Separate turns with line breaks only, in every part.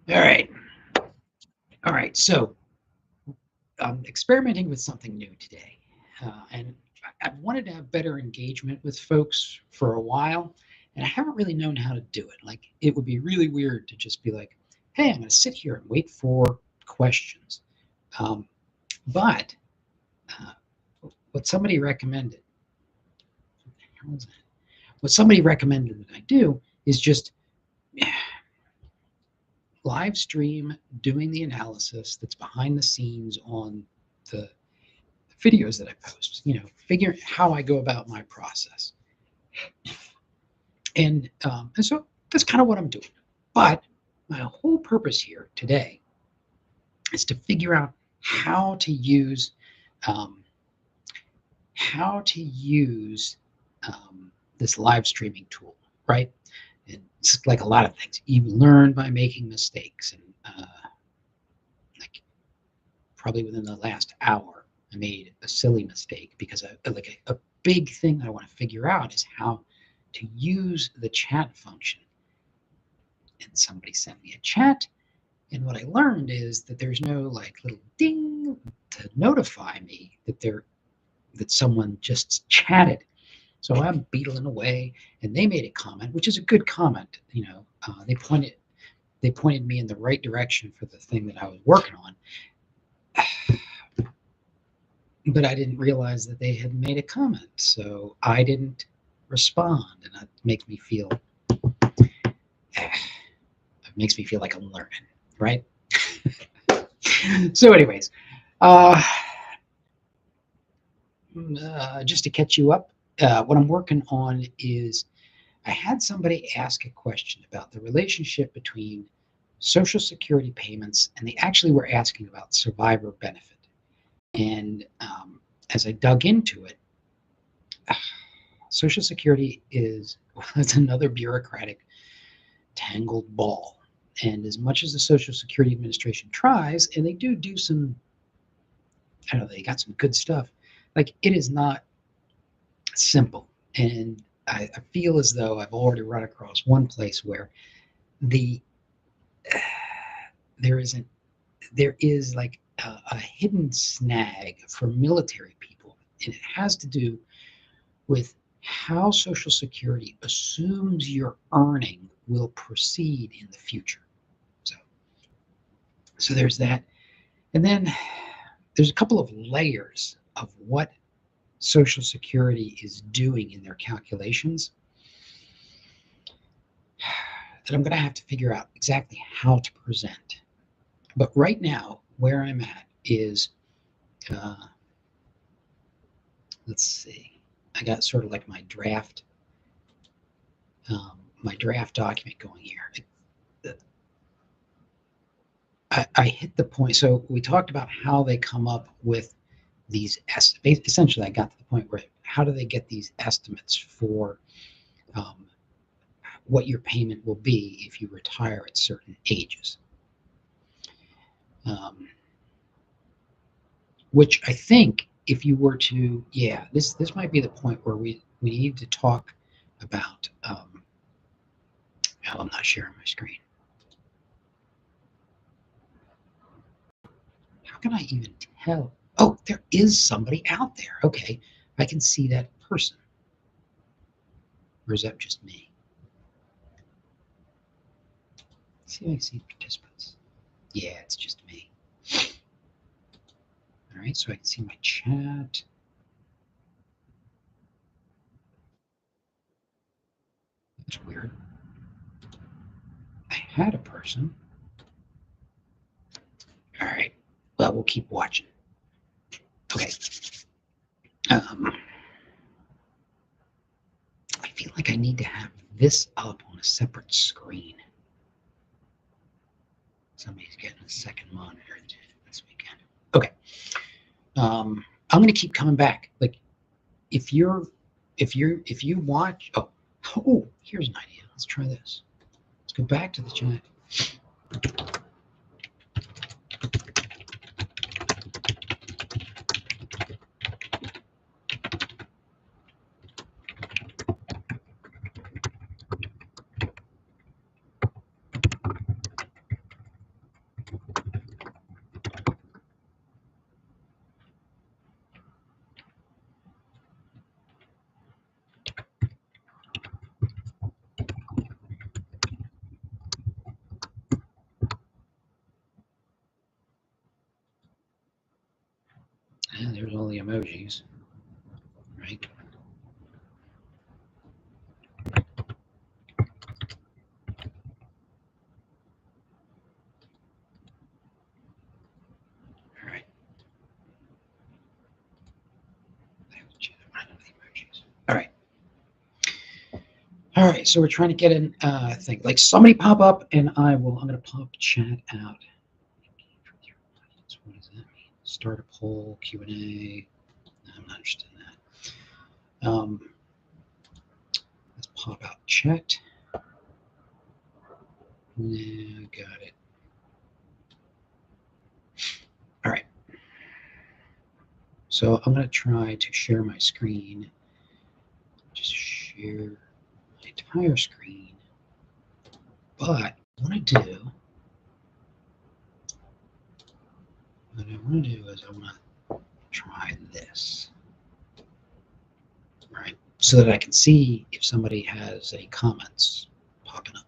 All right. All right. So I'm experimenting with something new today. And I've wanted to have better engagement with folks for a while, and I haven't really known how to do it. Like, it would be really weird to just be like, hey, I'm going to sit here and wait for questions. Um, but uh, what somebody recommended, what somebody recommended that I do is just live stream doing the analysis that's behind the scenes on the videos that I post, figure how I go about my process. And so that's kind of what I'm doing. But my whole purpose here today is to figure out how to use um, how to use this live streaming tool, right? And it's like a lot of things. You learn by making mistakes, and like probably within the last hour, I made a silly mistake because a big thing that I want to figure out is how to use the chat function. And somebody sent me a chat, and what I learned is that there's no like little ding to notify me that someone just chatted. So I'm beetling away, and they made a comment, which is a good comment. They pointed me in the right direction for the thing that I was working on, but I didn't realize that they had made a comment, so I didn't respond, and that makes me feel like I'm learning, right? So, anyways, uh, just to catch you up, what I'm working on is I had somebody ask a question about the relationship between Social Security payments, and they actually were asking about survivor benefit. And as I dug into it, Social Security is it's another bureaucratic tangled ball. And as much as the Social Security Administration tries, and they do some, I don't know, they got some good stuff. Like, it is not simple, and I feel as though I've already run across one place where the there isn't there is like a hidden snag for military people, and it has to do with how Social Security assumes your earning will proceed in the future. So, so there's that, and then there's a couple of layers of what Social Security is doing in their calculations that I'm going to have to figure out exactly how to present. But right now, where I'm at is, uh, let's see, I got sort of like my draft document going here. I hit the point. So we talked about how they come up with these estimates. Essentially, I got to the point where how do they get these estimates for um, what your payment will be if you retire at certain ages? Um, which I think if you were to, yeah, this might be the point where we need to talk about. Oh, I'm not sharing my screen. How can I even tell? Oh, there is somebody out there. Okay, I can see that person. Or is that just me? Let's see if I can see participants. Yeah, it's just me. All right, so I can see my chat. That's weird. I had a person. All right, well, we'll keep watching. Okay. Um, I feel like I need to have this up on a separate screen. Somebody's getting a second monitor this weekend. Okay. I'm going to keep coming back. Like, if you watch, oh, here's an idea. Let's try this. Let's go back to the chat. emojis, right? All right. All right. All right. So we're trying to get in thing like somebody pop up, and I'm going to pop chat out. What does that mean? Start a poll, Q&A. I'm not interested in that. Let's pop out chat. Yeah, got it. All right. So I'm going to try to share my screen. Just share my entire screen. But what I want to do is I want to try this, right? So that I can see if somebody has any comments popping up.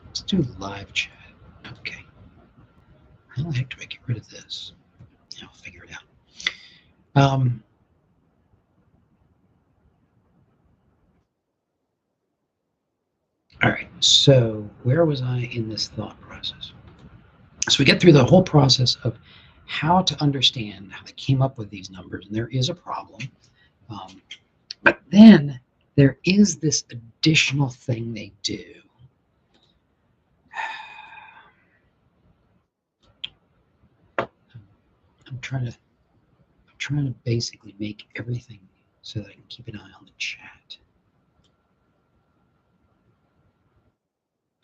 Let's do live chat. Okay. How the heck do I get rid of this? I'll figure it out. All right. So where was I in this thought process? So we get through the whole process of how to understand how they came up with these numbers, and there is a problem. But then there is this additional thing they do. I'm trying to basically make everything so that I can keep an eye on the chat.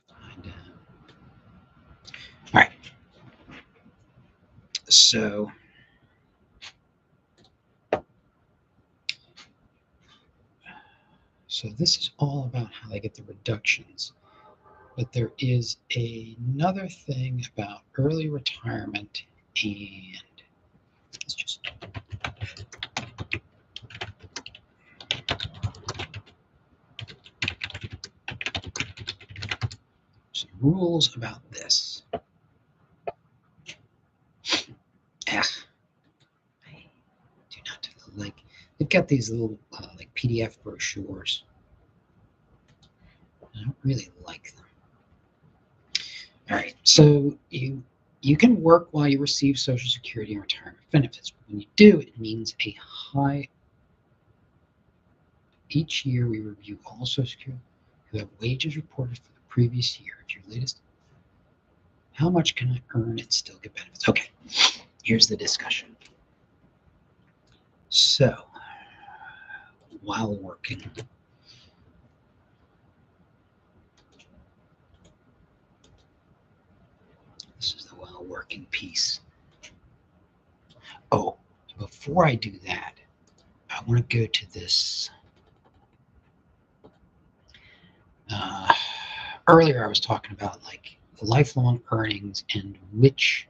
Find all right. So this is all about how they get the reductions. But there is another thing about early retirement, and let's just some rules about this. I do not like. They've got these little like PDF brochures. I don't really like them. All right, so you can work while you receive Social Security and retirement benefits. When you do, it means a high. Each year, we review all Social Security who have wages reported for the previous year. If your latest, how much can I earn and still get benefits? Okay, here's the discussion. So, while working, this is the while working piece. Oh, before I do that, I want to go to this. Earlier, I was talking about like the lifelong earnings and which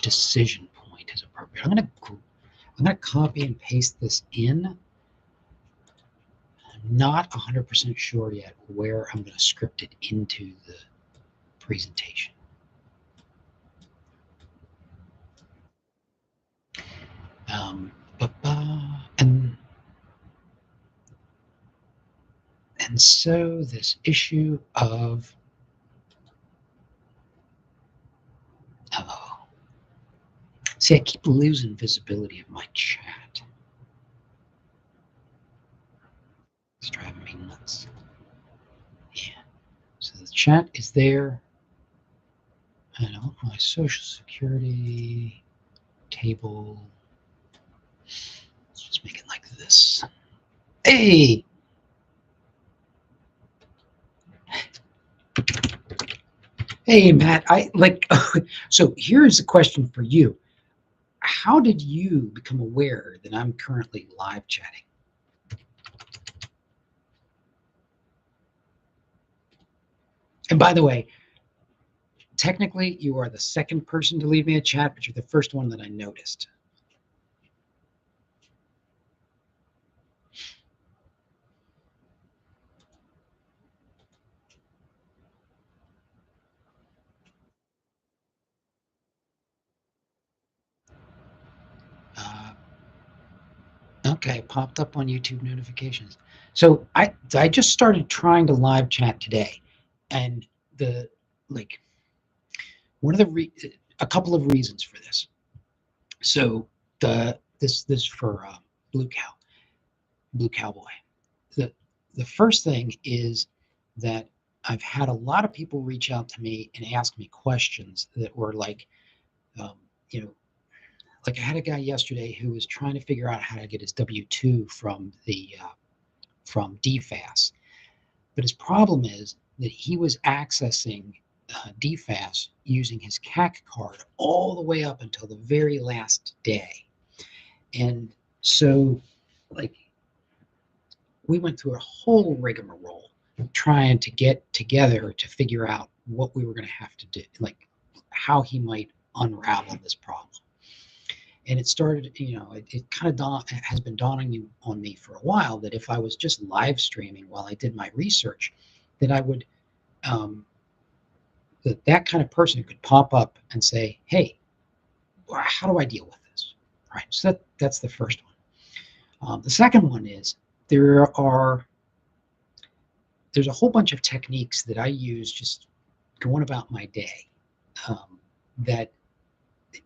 decision point is appropriate. I'm gonna copy and paste this in. I'm not 100% sure yet where I'm going to script it into the presentation. And so this issue of see, I keep losing visibility of my chat. It's driving me nuts. Yeah. So the chat is there. I know my Social Security table. Let's just make it like this. Hey! Hey, Matt, I like, so here's a question for you. How did you become aware that I'm currently live chatting? And by the way, technically you are the second person to leave me a chat, but you're the first one that I noticed. Okay, it popped up on YouTube notifications. So I just started trying to live chat today, and the like one of a couple of reasons for this. So this for Blue Cow, Blue Cowboy. The the first thing is that I've had a lot of people reach out to me and ask me questions that were like, um, you know, like I had a guy yesterday who was trying to figure out how to get his W-2 from DFAS. But his problem is that he was accessing DFAS using his CAC card all the way up until the very last day. And so, like, we went through a whole rigmarole trying to get together to figure out what we were going to have to do, like how he might unravel this problem. And it started, it kind of has been dawning on me for a while that if I was just live streaming while I did my research, that I would, that kind of person could pop up and say, hey, how do I deal with this? All right, so that's the first one. The second one is there's a whole bunch of techniques that I use just going about my day, that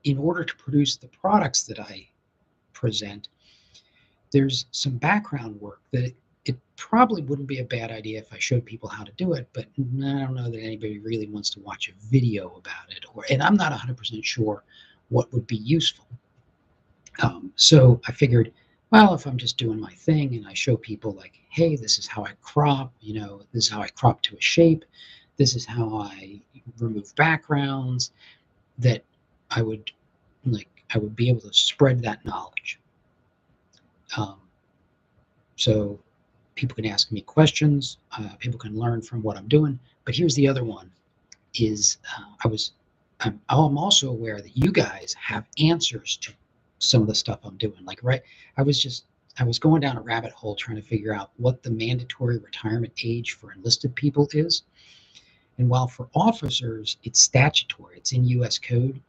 in order to produce the products that I present, there's some background work that it probably wouldn't be a bad idea if I showed people how to do it, but I don't know that anybody really wants to watch a video about it, and I'm not 100% sure what would be useful. So I figured, well, if I'm just doing my thing and I show people like, hey, this is how I crop, this is how I crop to a shape, this is how I remove backgrounds, that I would be able to spread that knowledge. So people can ask me questions, people can learn from what I'm doing. But here's the other one: is I'm also aware that you guys have answers to some of the stuff I'm doing. Like, right, I was going down a rabbit hole trying to figure out what the mandatory retirement age for enlisted people is. And while for officers it's statutory, it's in U.S. code,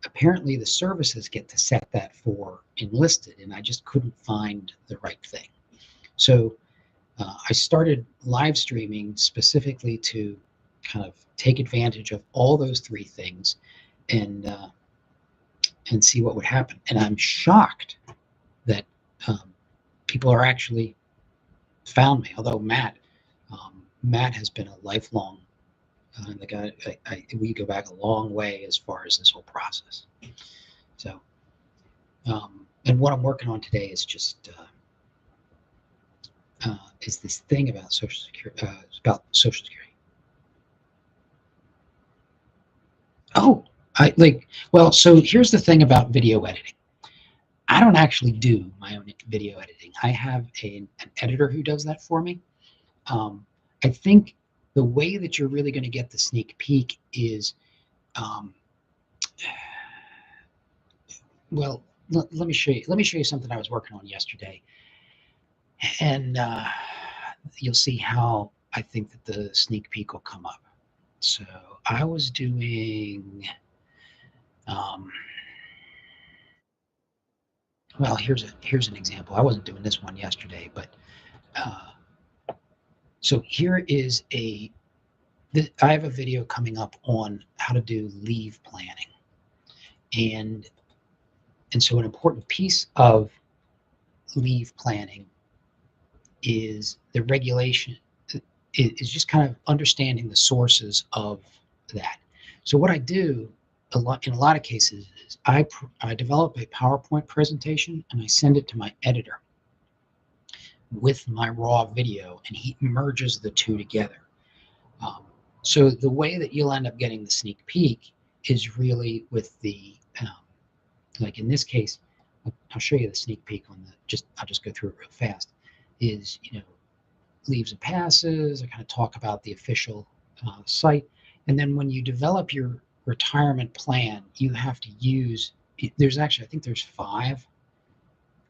apparently the services get to set that for enlisted, and I just couldn't find the right thing. So I started live streaming specifically to kind of take advantage of all those three things and see what would happen. And I'm shocked that people are actually found me. Although Matt has been a lifelong the guy. We go back a long way as far as this whole process. So, and what I'm working on today is just is this thing about Social Security. About Social Security. Oh, well, so here's the thing about video editing. I don't actually do my own video editing. I have an editor who does that for me. I think the way that you're really going to get the sneak peek is, well, let me show you. Let me show you something I was working on yesterday, and you'll see how I think that the sneak peek will come up. So I was doing. Well, here's an example. I wasn't doing this one yesterday, but so here is I have a video coming up on how to do leave planning, and so an important piece of leave planning is the regulation. Is just kind of understanding the sources of that. So what I do in a lot of cases is I develop a PowerPoint presentation and I send it to my editor with my raw video, and he merges the two together. So the way that you'll end up getting the sneak peek is really with the, like in this case, I'll show you the sneak peek on I'll just go through it real fast, is, leaves and passes. I kind of talk about the official site. And then when you develop your retirement plan, you have to use, there's actually, I think there's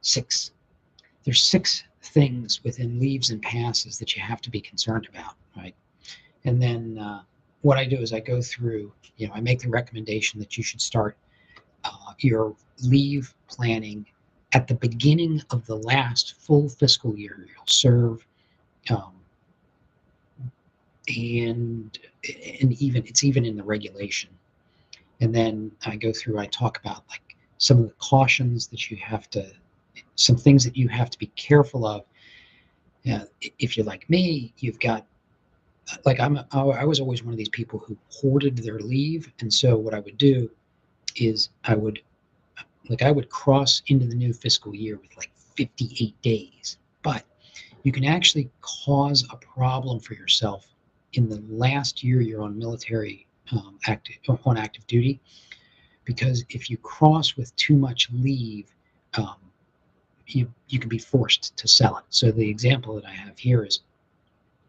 six things within leaves and passes that you have to be concerned about, right? And then what I do is I go through, I make the recommendation that you should start your leave planning at the beginning of the last full fiscal year, you'll serve, um, and even it's even in the regulation. And then I talk about like some of the cautions that you have to, some things that you have to be careful of. If you're like me, you've got like I was always one of these people who hoarded their leave, and so what I would do is I would cross into the new fiscal year with like 58 days, but you can actually cause a problem for yourself in the last year you're on military active duty, because if you cross with too much leave, um, you can be forced to sell it. So the example that I have here is,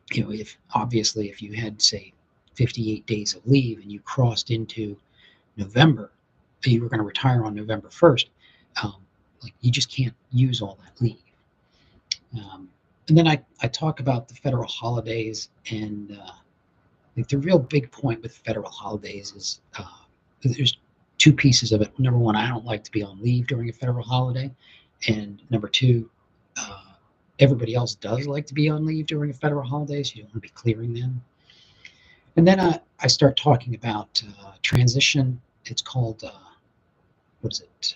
if you had, say, 58 days of leave and you crossed into November, you were going to retire on November 1st, um, like you just can't use all that leave. And then I talk about the federal holidays, and like the real big point with federal holidays is there's two pieces of it. Number one, I don't like to be on leave during a federal holiday, and number two, everybody else does like to be on leave during a federal holiday, so you don't want to be clearing them. And then I start talking about transition. It's called, what is it?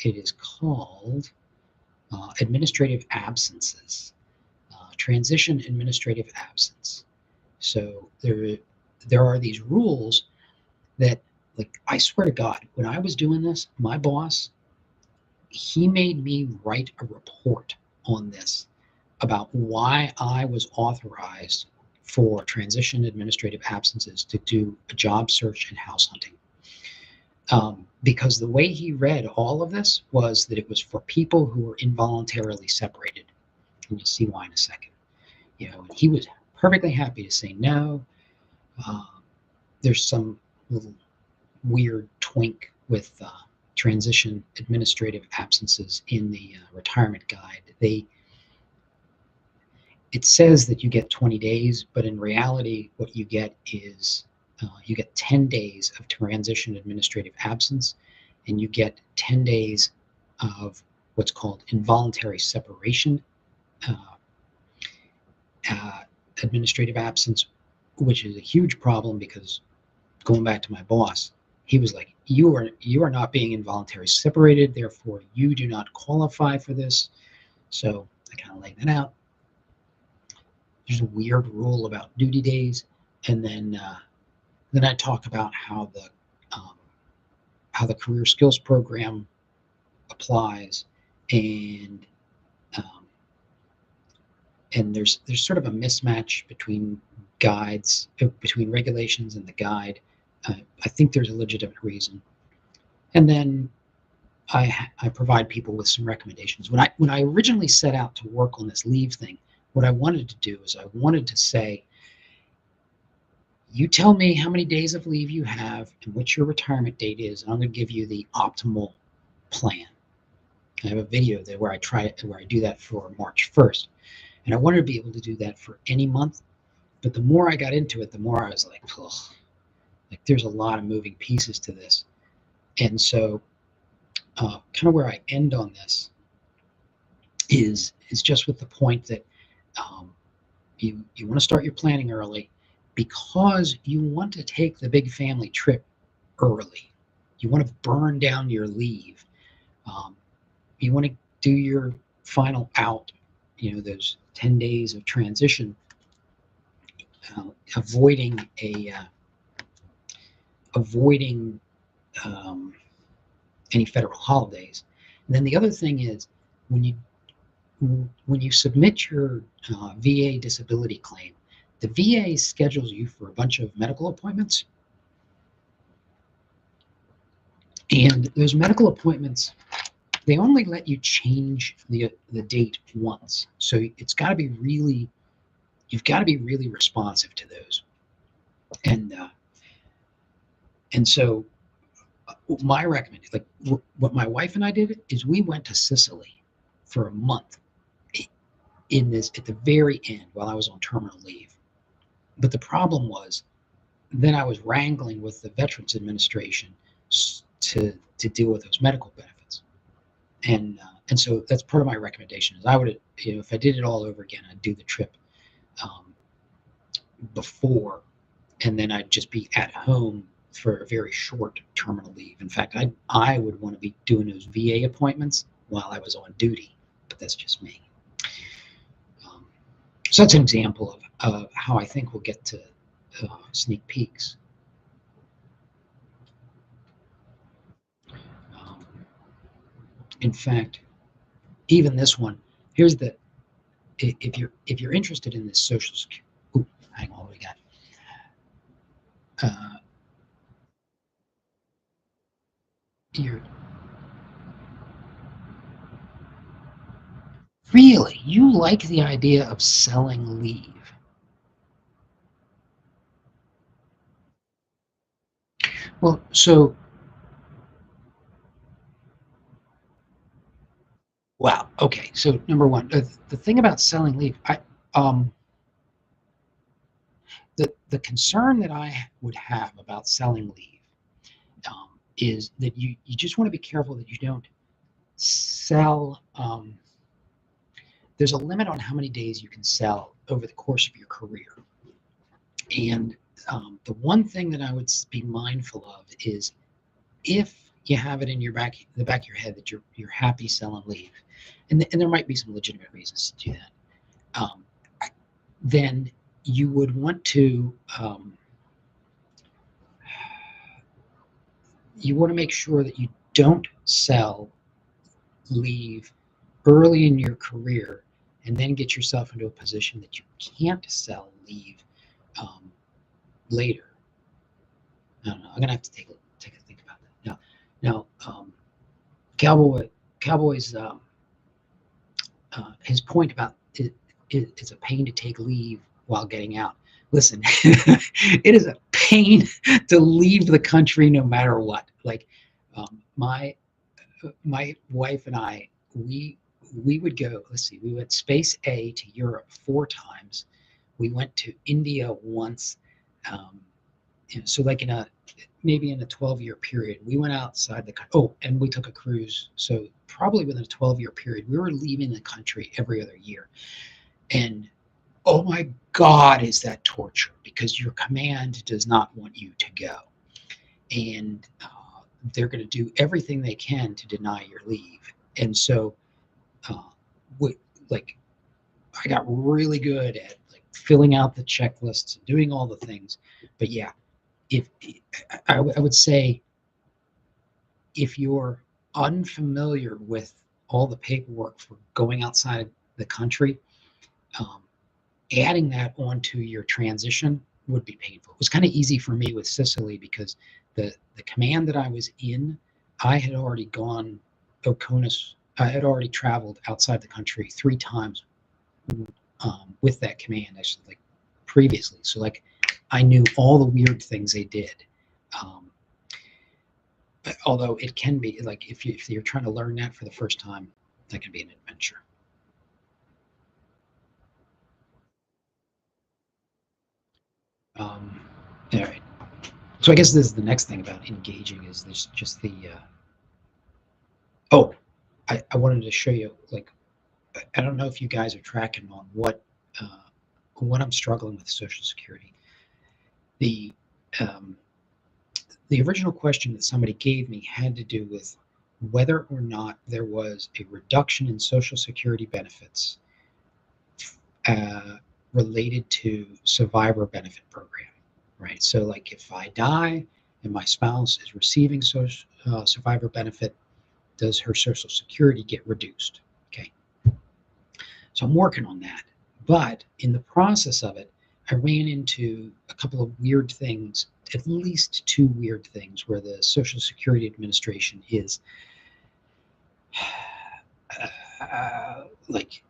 It is called administrative absences, transition administrative absence. So there are these rules that, like, I swear to God, when I was doing this, my boss, he made me write a report on this about why I was authorized for transition administrative absences to do a job search and house hunting. Because the way he read all of this was that it was for people who were involuntarily separated. And you'll see why in a second. And he was perfectly happy to say no. There's some little weird twink with transition administrative absences in the retirement guide. It says that you get 20 days, but in reality, what you get is you get 10 days of transition administrative absence, and you get 10 days of what's called involuntary separation administrative absence, which is a huge problem because, going back to my boss, he was like, you are not being involuntarily separated, therefore you do not qualify for this. So I kind of laid that out. There's a weird rule about duty days, and then I talk about how the career skills program applies, and um, there's sort of a mismatch between between regulations and the guide. I think there's a legitimate reason, and then I provide people with some recommendations. When I originally set out to work on this leave thing, what I wanted to do is I wanted to say, you tell me how many days of leave you have and what your retirement date is, and I'm going to give you the optimal plan. I have a video there where I do that for March 1st, and I wanted to be able to do that for any month. But the more I got into it, the more I was like, ugh, like there's a lot of moving pieces to this. And so kind of where I end on this is just with the point that you want to start your planning early, because you want to take the big family trip early. You want to burn down your leave. You want to do your final out, those 10 days of transition, avoiding any federal holidays. And then the other thing is, when you submit your VA disability claim, the VA schedules you for a bunch of medical appointments. And those medical appointments, they only let you change the date once. So you've got to be really responsive to those. And so my recommendation, like what my wife and I did, is we went to Sicily for a month at the very end while I was on terminal leave. But the problem was, then I was wrangling with the Veterans Administration to deal with those medical benefits. And so that's part of my recommendation is I would, if I did it all over again, I'd do the trip um, before, and then I'd just be at home for a very short terminal leave. In fact, I would want to be doing those VA appointments while I was on duty, but that's just me. Um, so that's an example of how I think we'll get to sneak peeks. Um, in fact, even this one, here's the if you're interested in this social security. Ooh, hang on, what we got? Uh, you're really you like the idea of selling leave? Well, so wow. Okay. So number one, the thing about selling leave, um the concern that I would have about selling leave is that you just want to be careful that you don't sell. There's a limit on how many days you can sell over the course of your career, and the one thing that I would be mindful of is if you have it in the back of your head that you're happy selling leave, and there might be some legitimate reasons to do that, then you would want to make sure that you don't sell leave early in your career and then get yourself into a position that you can't sell leave um, later. I don't know. I'm gonna have to take a think about that. Now, Cowboys. His point about it's a pain to take leave while getting out. Listen, it is a pain to leave the country no matter what. Like my wife and I, we would go. Let's see, we went space A to Europe 4 times. We went to India once. Um, so like maybe in a 12-year period, we went outside the country. Oh, and we took a cruise. So probably within a 12-year period, we were leaving the country every other year. And oh my God, is that torture because your command does not want you to go. And they're going to do everything they can to deny your leave. And so, uh, we, like, I got really good at like filling out the checklists and doing all the things. But yeah, if I would say if you're unfamiliar with all the paperwork for going outside the country, um, adding that onto your transition would be painful. It was kind of easy for me with Sicily because the command that I was in, I had already gone Oconus. I had already traveled outside the country 3 times with that command, actually, like previously. So like I knew all the weird things they did. Um, although it can be like if you're trying to learn that for the first time, that can be an adventure. Um, all right. So I guess this is the next thing about engaging is there's just the oh, I wanted to show you like I don't know if you guys are tracking on what I'm struggling with Social Security. The um, the original question that somebody gave me had to do with whether or not there was a reduction in Social Security benefits uh, related to survivor benefit program, right? So like if I die and my spouse is receiving survivor benefit, does her Social Security get reduced? Okay, so I'm working on that. But in the process of it, I ran into a couple of weird things, at least 2 weird things, where the Social Security Administration is like,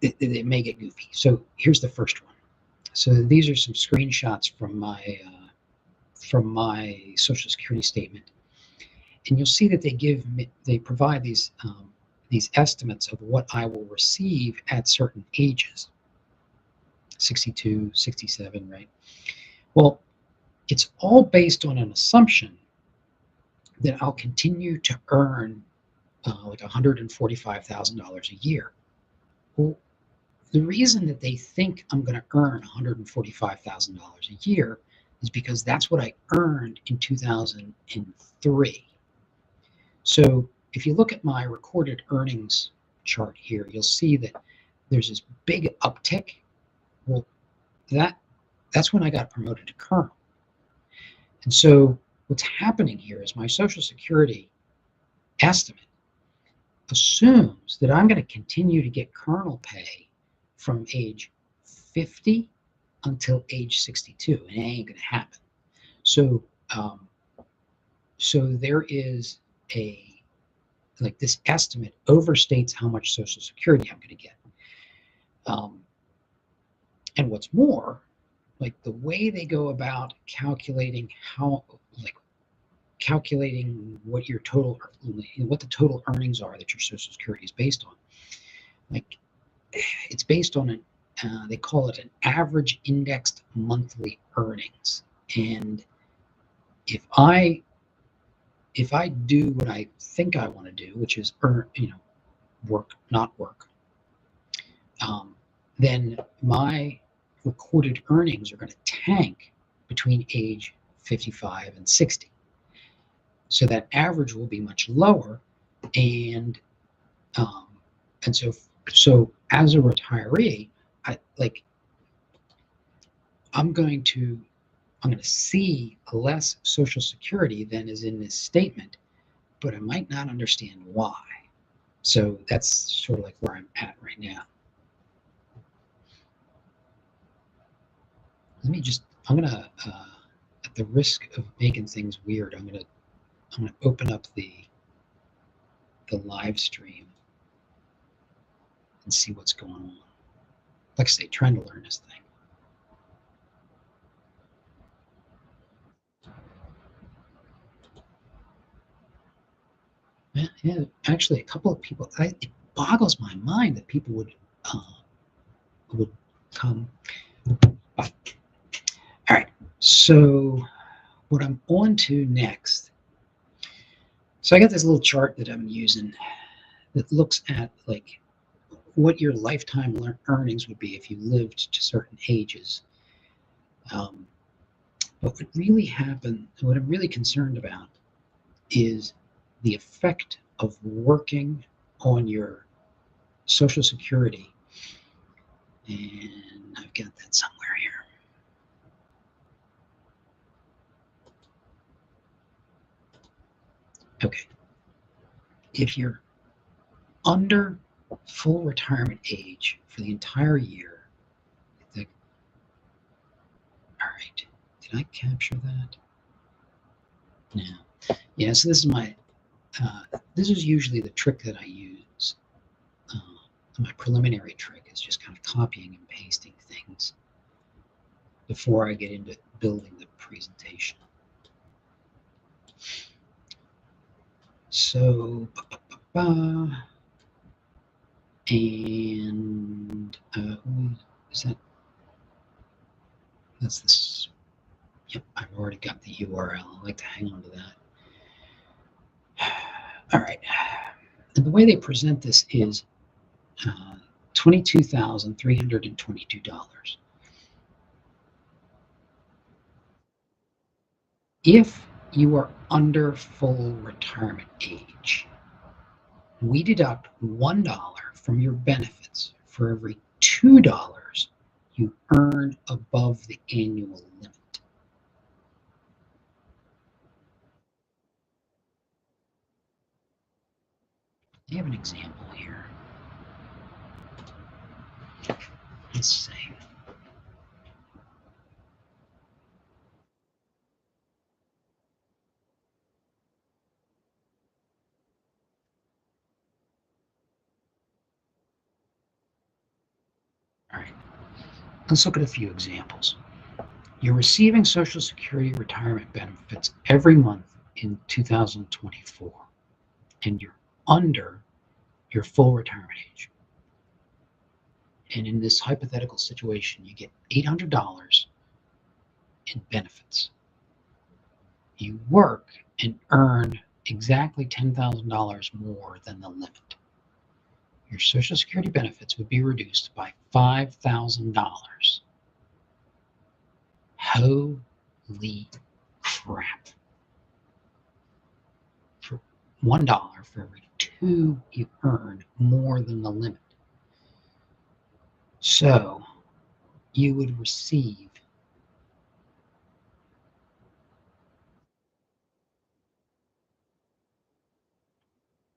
it may get goofy. So here's the first one. So these are some screenshots from my Social Security statement, and you'll see that they provide these estimates of what I will receive at certain ages, 62, 67, right? Well, it's all based on an assumption that I'll continue to earn like $145,000 a year. Well, the reason that they think I'm going to earn $145,000 a year is because that's what I earned in 2003. So if you look at my recorded earnings chart here, you'll see that there's this big uptick. Well, that's when I got promoted to colonel. And so what's happening here is my Social Security estimate assumes that I'm going to continue to get colonel pay from age 50 until age 62, and it ain't going to happen. So, so there is this estimate overstates how much Social Security I'm going to get. And what's more, like the way they go about calculating calculating what the total earnings are that your Social Security is based on. Like it's based on they call it an average indexed monthly earnings. And if I do what I think I want to do, which is work, not work, then my recorded earnings are going to tank between age 55 and 60. So that average will be much lower, and so as a retiree, I'm going to see less Social Security than is in this statement, but I might not understand why. So that's sort of like where I'm at right now. I'm gonna, at the risk of making things weird, I'm gonna open up the live stream and see what's going on. Like I say, trying to learn this thing. Yeah, actually, a couple of people. It boggles my mind that people would come. All right. So what I'm on to next. So I got this little chart that I'm using that looks at like what your lifetime earnings would be if you lived to certain ages. But what I'm really concerned about is the effect of working on your Social Security. And I've got that somewhere here. Okay. If you're under full retirement age for the entire year, all right, did I capture that? No. Yeah, so this is usually the trick that I use. My preliminary trick is just kind of copying and pasting things before I get into building the presentation. So, and is that? That's this. Yep, I've already got the URL. I like to hang on to that. All right. And the way they present this is $22,322. If you are under full retirement age, we deduct $1 from your benefits for every $2 you earn above the annual limit. I have an example here. Let's see. All right. Let's look at a few examples. You're receiving Social Security retirement benefits every month in 2024, and you're under your full retirement age. And in this hypothetical situation, you get $800 in benefits. You work and earn exactly $10,000 more than the limit, your Social Security benefits would be reduced by $5,000. Holy crap. For $1 for every two you earn more than the limit. So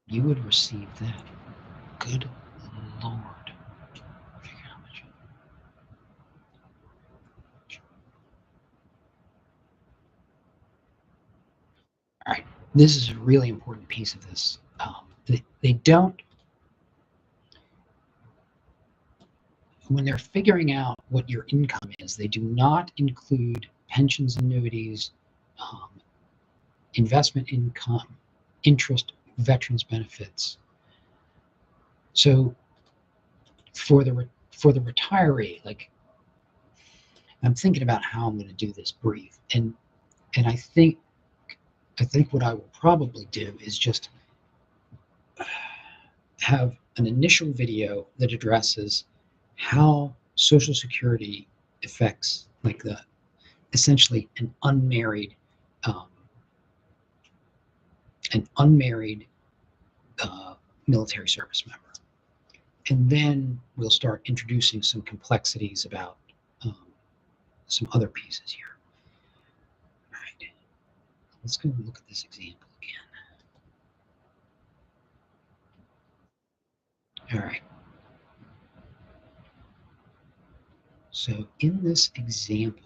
you would receive that. Good Lord. Figure out how much. All right. This is a really important piece of this. They don't, when they're figuring out what your income is, they do not include pensions, annuities, um, investment income, interest, veterans benefits. So for the retiree, like, I'm thinking about how I'm going to do this brief, and I think what I will probably do is just have an initial video that addresses how Social Security affects, like, the essentially um, an unmarried uh, military service member, and then we'll start introducing some complexities about um, some other pieces here. All right, let's go look at this example again. All right, so in this example,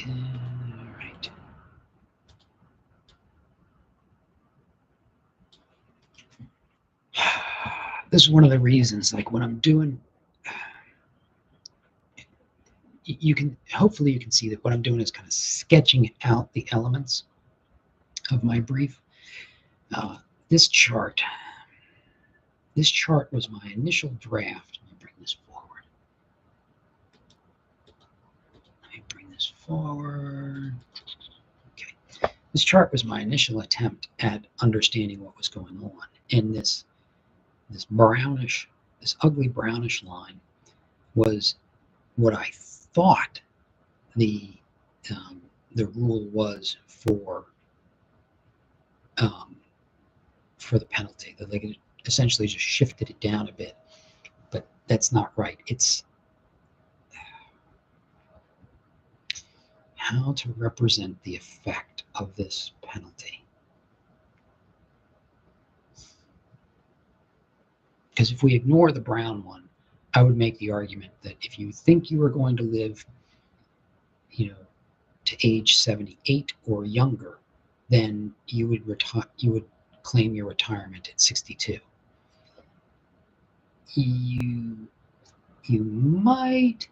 all right, this is one of the reasons, like, when I'm doing, you can, hopefully you can see that what I'm doing is kind of sketching out the elements of my brief. Uh, this chart, this chart was my initial draft. Let me bring this forward. Okay. This chart was my initial attempt at understanding what was going on. And this brownish, this ugly brownish line was what I thought the the rule was um, for the penalty. That they essentially just shifted it down a bit, but that's not right. It's how to represent the effect of this penalty. Because if we ignore the brown one, I would make the argument that if you think you are going to live, to age 78 or younger, then you would claim your retirement at 62. You you might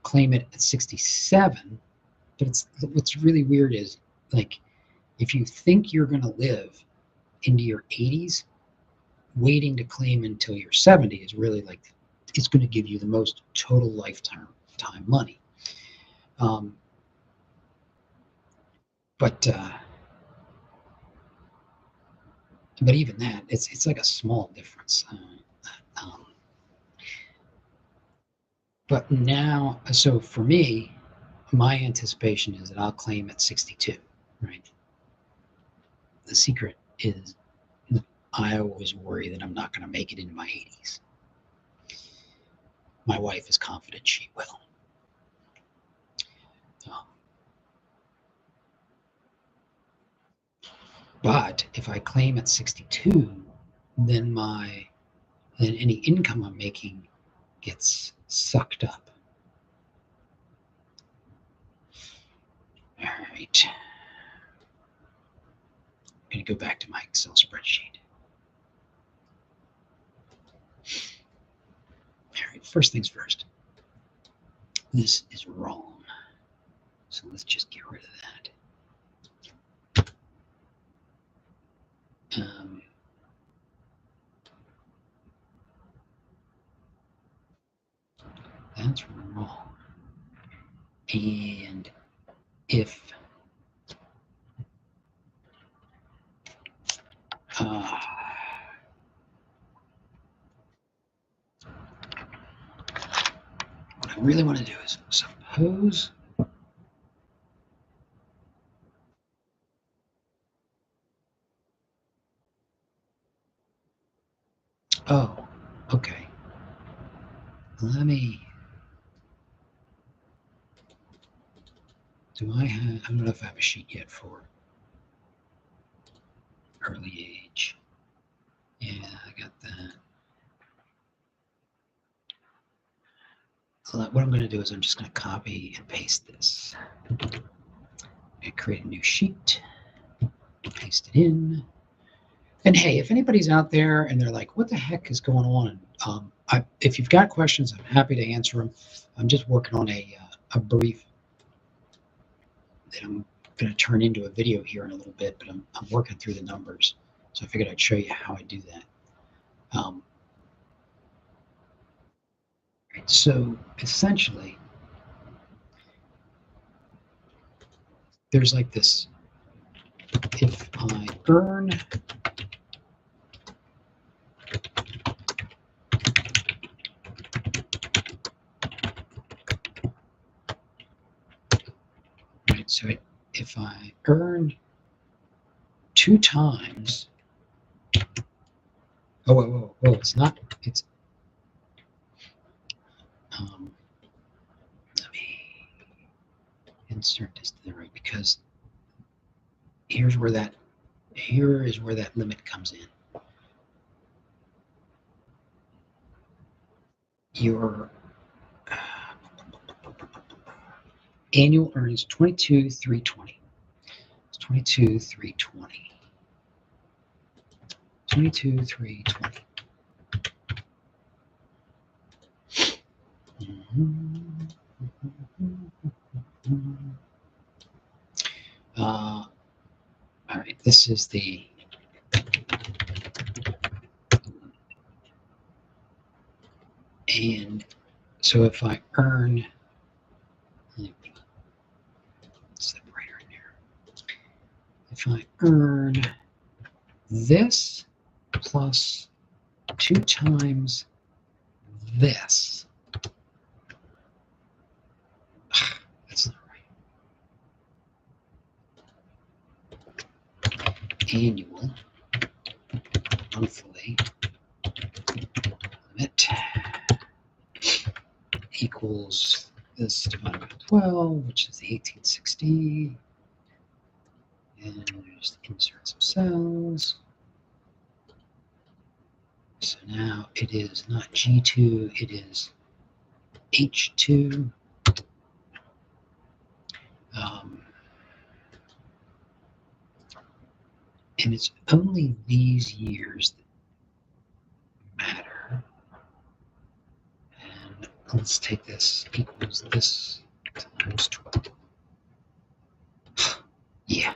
claim it at 67, but what's really weird is, like, if you think you're going to live into your 80s, waiting to claim until you're 70 is really, like, it's going to give you the most total lifetime money. Um, but even that, it's like a small difference. Um, but now, so for me, my anticipation is that I'll claim at 62, right? The secret is I always worry that I'm not going to make it into my 80s. My wife is confident she will. Um, but if I claim at 62, then any income I'm making gets sucked up. All right. I'm going to go back to my Excel spreadsheet. All right, first things first. This is wrong. So let's just get rid of that. That's wrong. And if what I really want to do is suppose. Oh, okay. Let me. Do I have? I don't know if I have a sheet yet for early age. Yeah, I got that. So what I'm going to do is I'm just going to copy and paste this. And create a new sheet. Paste it in. And hey, if anybody's out there and they're like, what the heck is going on? If you've got questions, I'm happy to answer them. I'm just working on a brief that I'm going to turn into a video here in a little bit, but I'm working through the numbers. So I figured I'd show you how I do that. Right, so essentially, there's like this. If I earn right, so if I earn 2 times, oh, whoa, it's not, it's, let me insert this to the right, because here is where that limit comes in. Your annual earnings 22,320. It's 22,320. 22,320. All right, this is the and so if I earn separator in there, if I earn this plus 2 times this, that's not right. Annual, monthly limit equals this divided by 12, which is the 1860. And just insert some cells. So now it is not G2, it is H2. And it's only these years that matter. And let's take this equals this times 12. Yeah,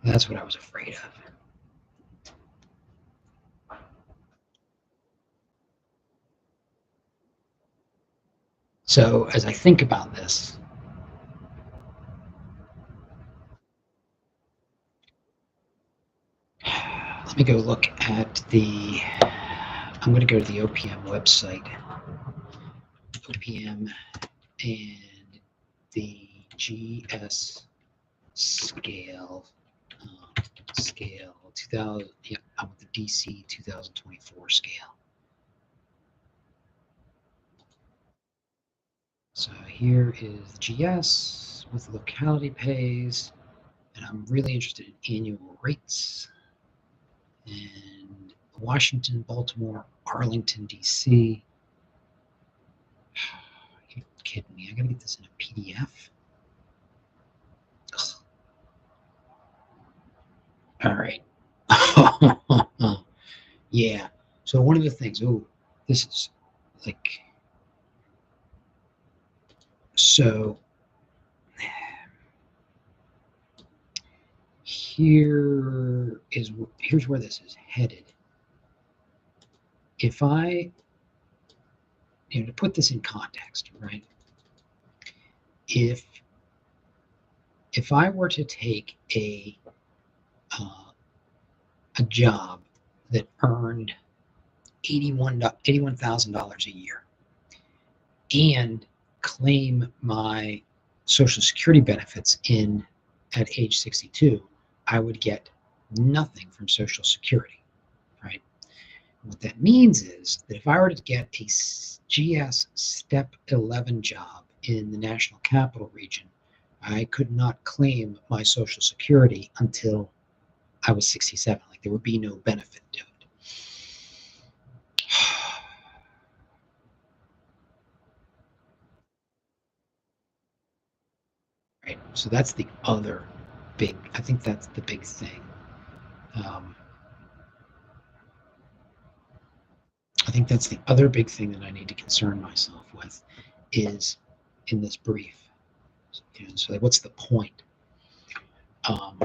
that's what I was afraid of. So as I think about this, let me go look at I'm going to go to the OPM website. OPM and the GS scale 2000. Yeah, I'm with the DC 2024 scale. So here is GS with locality pays, and I'm really interested in annual rates. And Washington, Baltimore, Arlington, DC. You're kidding me. I gotta get this in a PDF. Ugh. All right. Yeah. So one of the things, this is like, so here's where this is headed. If I to put this in context, right? If I were to take a job that earned $81,000 a year and claim my Social Security benefits at age 62, I would get nothing from Social Security, right? What that means is that if I were to get a GS Step 11 job in the National Capital Region, I could not claim my Social Security until I was 67. Like there would be no benefit to it. Right. So that's the other big, I think that's the big thing. Um, I think that's the other big thing that I need to concern myself with is in this brief. So like, what's the point? Um,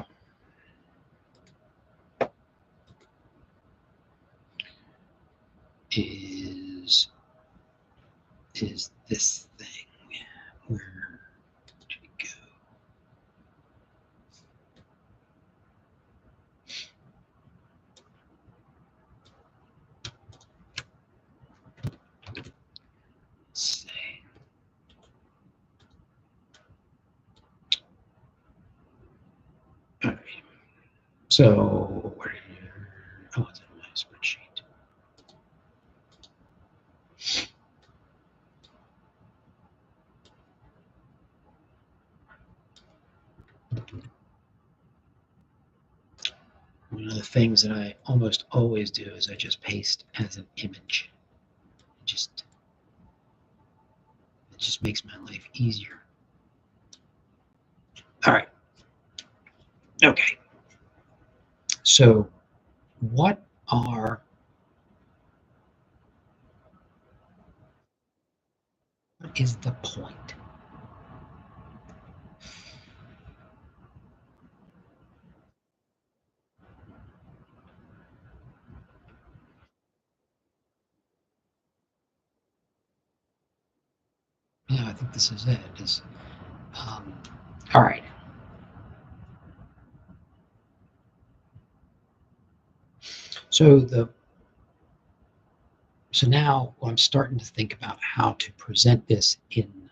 is this thing. Where did it go? Let's see. All right. So where? Oh, it's in my spreadsheet. One of the things that I almost always do is I just paste as an image. Just It just makes my life easier. All right. Okay. So what are what is the point? Yeah, I think this is it. Um, all right. So now I'm starting to think about how to present this in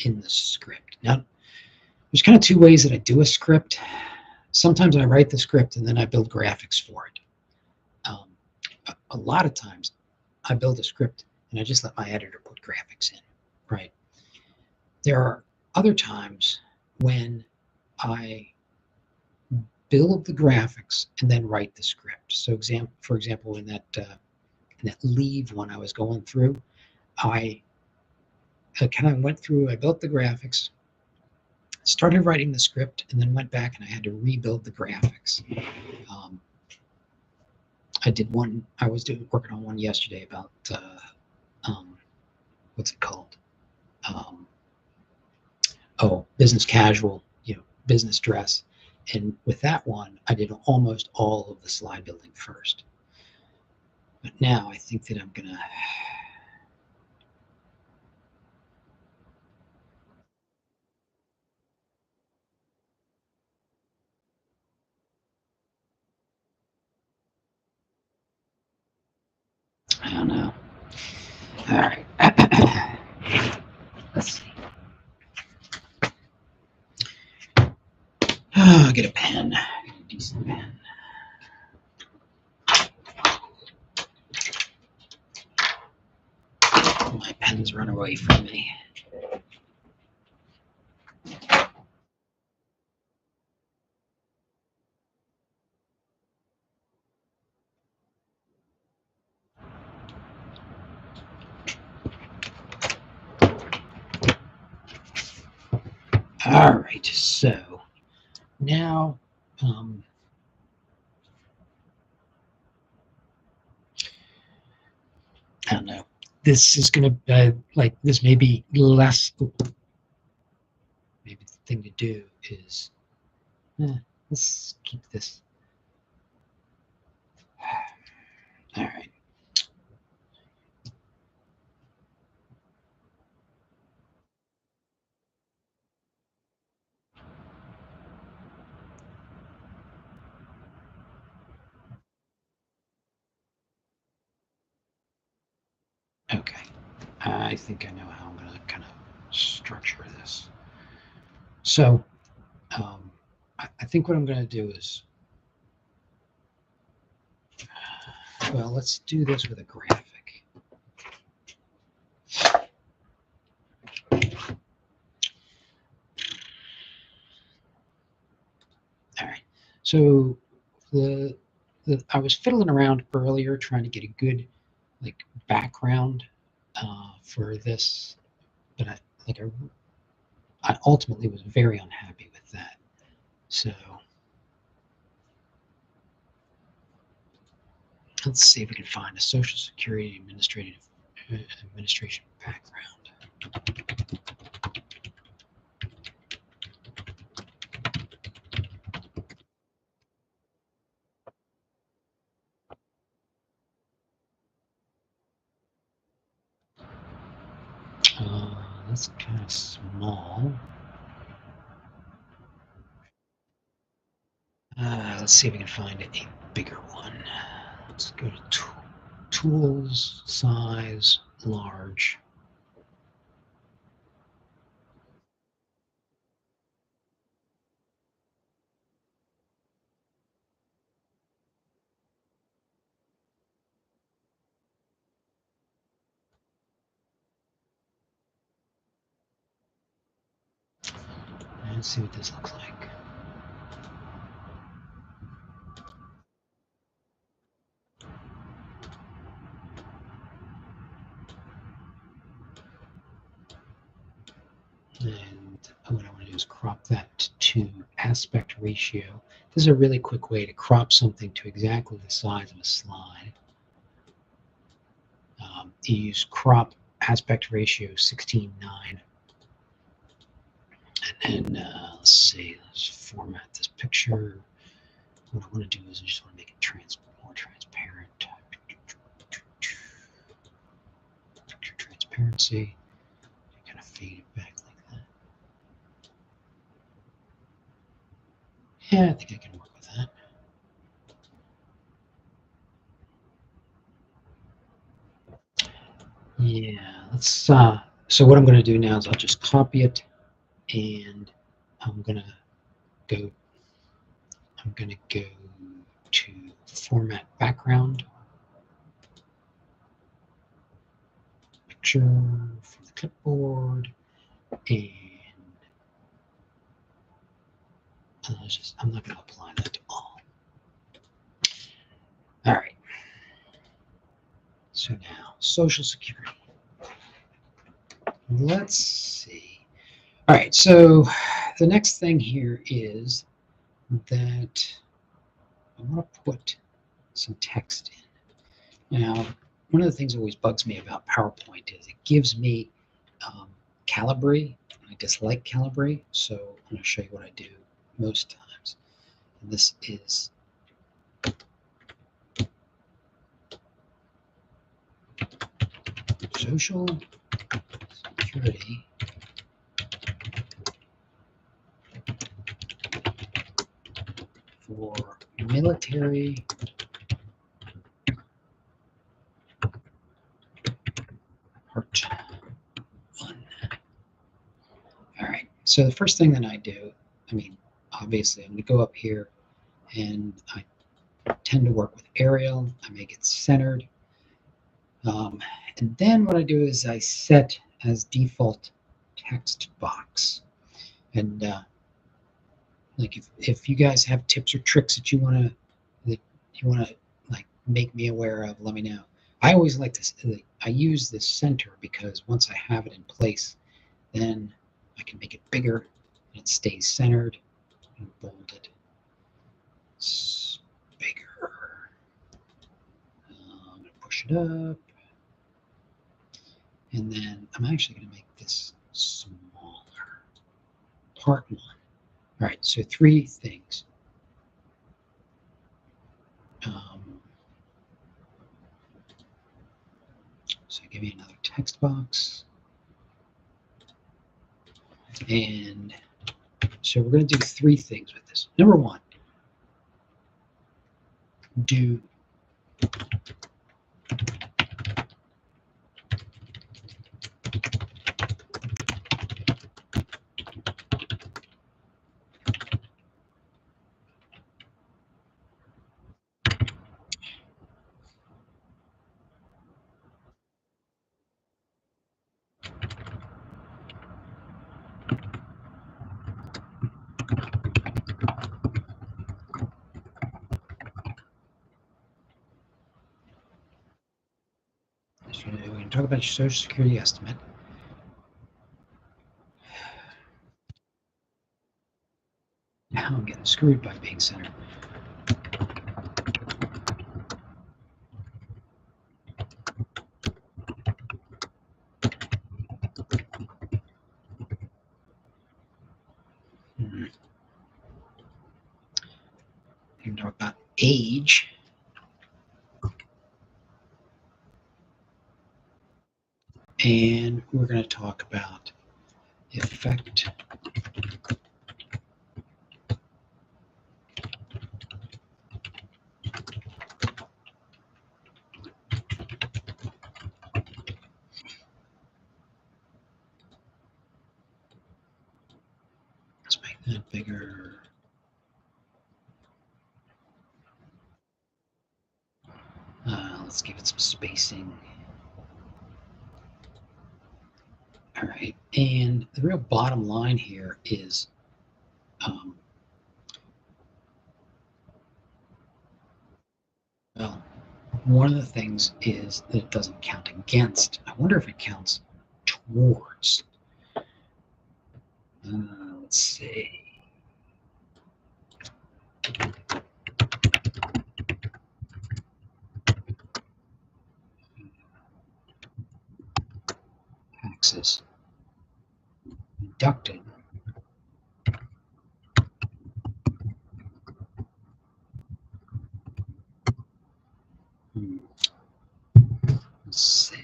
the script. Now, there's kind of two ways that I do a script. Sometimes I write the script and then I build graphics for it. Um, a lot of times I build a script and I just let my editor put graphics in, right? There are other times when I build the graphics and then write the script. So, for example, in that leave one I was going through, I kind of went through. I built the graphics, started writing the script, and then went back and I had to rebuild the graphics. Um, I did one. I was working on one yesterday about um, what's it called? Um, business casual, business dress. And with that one, I did almost all of the slide building first. But now I think that I'm gonna. I don't know. All right. Let's see. Oh, get a pen. Get a decent pen. My pen's run away from me. All right. So now, I don't know. This is going to this may be less. Maybe the thing to do is let's keep this. All right. I think I know how I'm going to kind of structure this. So I think what I'm going to do is, well, let's do this with a graphic. All right. So I was fiddling around earlier trying to get a good like background for this, but I ultimately was very unhappy with that. So let's see if we can find a Social Security Administration background. That's kind of small. Let's see if we can find a bigger one. Let's go to tools, size, large. Let's see what this looks like. And what I want to do is crop that to aspect ratio. This is a really quick way to crop something to exactly the size of a slide. You use crop aspect ratio 16:9. And then let's see, let's format this picture. What I want to do is I just want to make it more transparent. Picture transparency. Kind of fade it back like that. Yeah, I think I can work with that. Yeah, let's. So what I'm going to do now is I'll just copy it, and I'm going to go. I'm going to go to format background picture from the clipboard, and I'm not going to apply that to all. All right. So now Social Security. Let's see. All right. So the next thing here is that I want to put some text in. Now, one of the things that always bugs me about PowerPoint is it gives me Calibri. I dislike Calibri, so I'm going to show you what I do most times. And this is Social Security for military part 1. All right, so the first thing that I do, obviously I'm going to go up here and I tend to work with Arial. I make it centered. And then what I do is I set as default text box. And like if you guys have tips or tricks that you want to like make me aware of, let me know. I always like this. I use this center because once I have it in place, then I can make it bigger and it stays centered and bolded. It's bigger. I'm going to push it up. And then I'm actually going to make this smaller. Part 1. All right, so 3 things. So give me another text box. And so we're going to do 3 things with this. Number 1, do we can talk about your Social Security estimate. Now I'm getting screwed by being centered. You can talk about age. And we're going to talk about effect let's make that bigger. Let's give it some spacing. All right, and the real bottom line here is well, one of the things is that it doesn't count against. I wonder if it counts towards. Let's see. Taxes deducted. Let's see.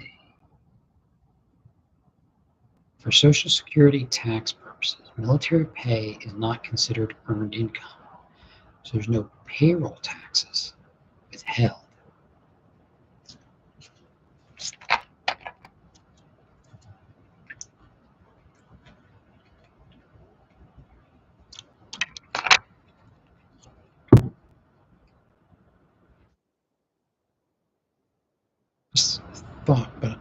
For Social Security tax purposes, military pay is not considered earned income, so there's no payroll taxes withheld. Just thought, but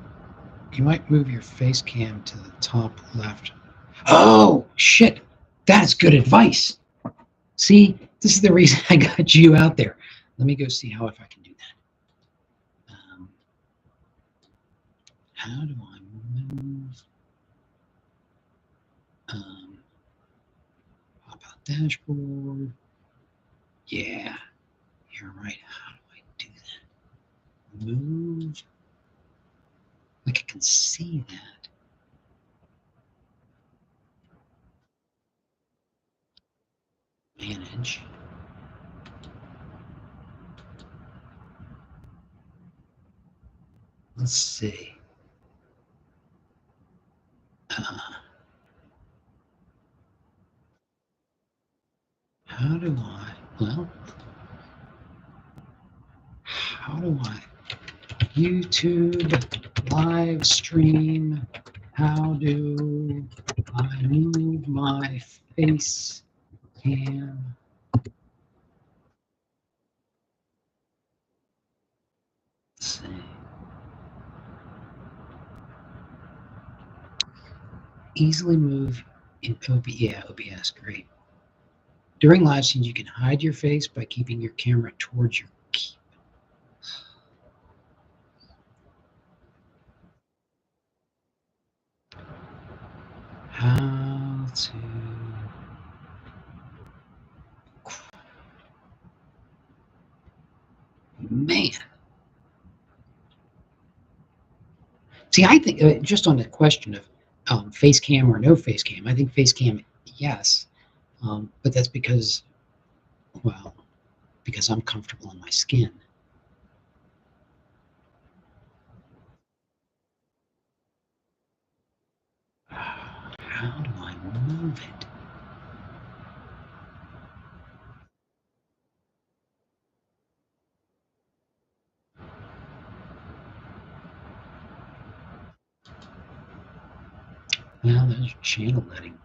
you might move your face cam to the top left. Oh, shit. That's good advice. See, this is the reason I got you out there. Let me go see how if I can do that. How do I move? How about dashboard? Yeah, you're right. How do I do that? Move. Like I can see that. Manage. Let's see. How do I, well, how do I YouTube live stream? How do I move my face cam? Let's see. Easily move in OBS. Yeah, OBS, great. During live streams, you can hide your face by keeping your camera towards your key. How to man. See, I think just on the question of face cam or no face cam, I think face cam, yes, but that's because, well, because I'm comfortable in my skin. How do I move it? Well, there's channel letting.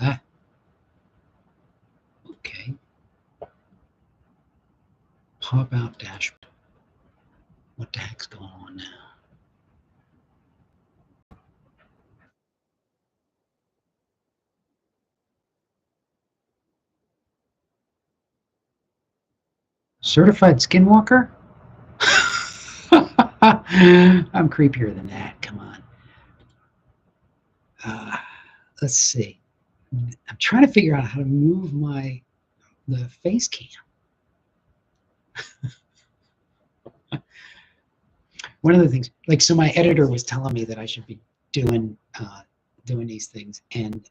Ah, okay. Pop out dashboard. What the heck's going on now? Certified skinwalker? I'm creepier than that. Come on. Uh, let's see. I'm trying to figure out how to move the face cam. One of the things, like, so my editor was telling me that I should be doing doing these things, and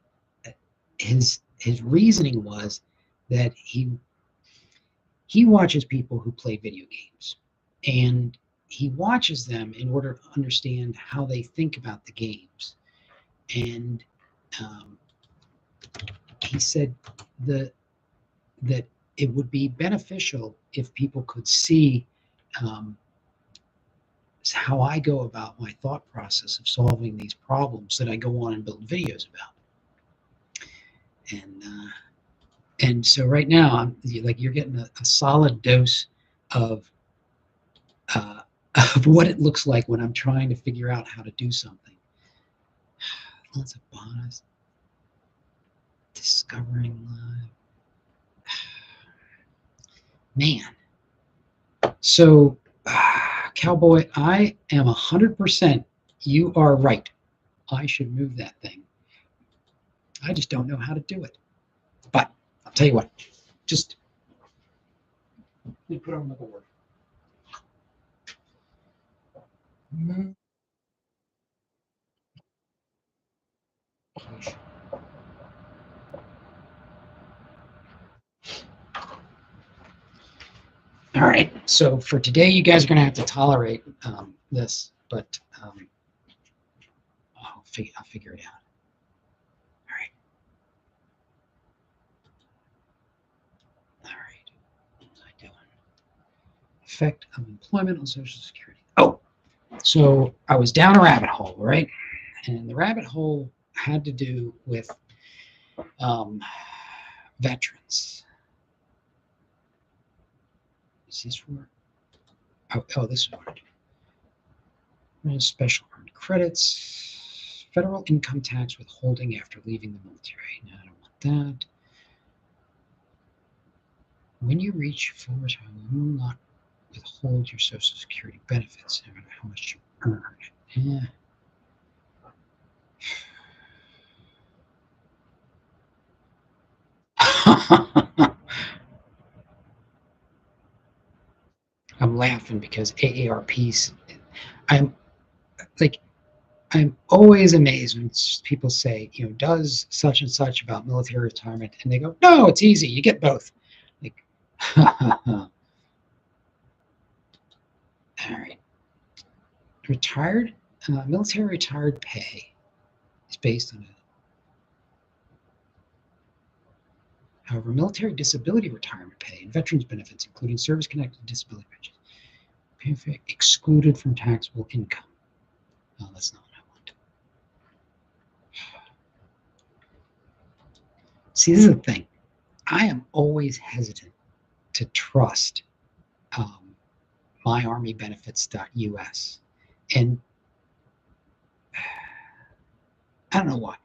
his reasoning was that he watches people who play video games, and he watches them in order to understand how they think about the games. And um, he said the, that it would be beneficial if people could see um, how I go about my thought process of solving these problems that I go on and build videos about. And so right now, you're getting a solid dose of uh, of what it looks like when I'm trying to figure out how to do something. Lots of bonus. Discovering live. Man. So, Cowboy, I am 100%. You are right. I should move that thing. I just don't know how to do it. But I'll tell you what. Just let me put it on the board. All right. So for today, you guys are going to have to tolerate this, but I'll figure it out. All right. All right. What was I doing? Effect of employment on Social Security. Oh, so I was down a rabbit hole, right? And the rabbit hole had to do with veterans. Is this for? Oh, this is what I do. Special earned credits, federal income tax withholding after leaving the military. No, I don't want that. When you reach full retirement, you will not withhold your Social Security benefits, no matter how much you earn. Yeah. I'm laughing because AARPs. I'm like, I'm always amazed when people say, does such and such about military retirement, and they go, no, it's easy. You get both. Like, all right. Military retired pay is based on it. However, military disability retirement pay and veterans benefits, including service-connected disability pensions, excluded from taxable income. No, that's not what I want. See, this is the thing. I am always hesitant to trust myarmybenefits.us. And I don't know why.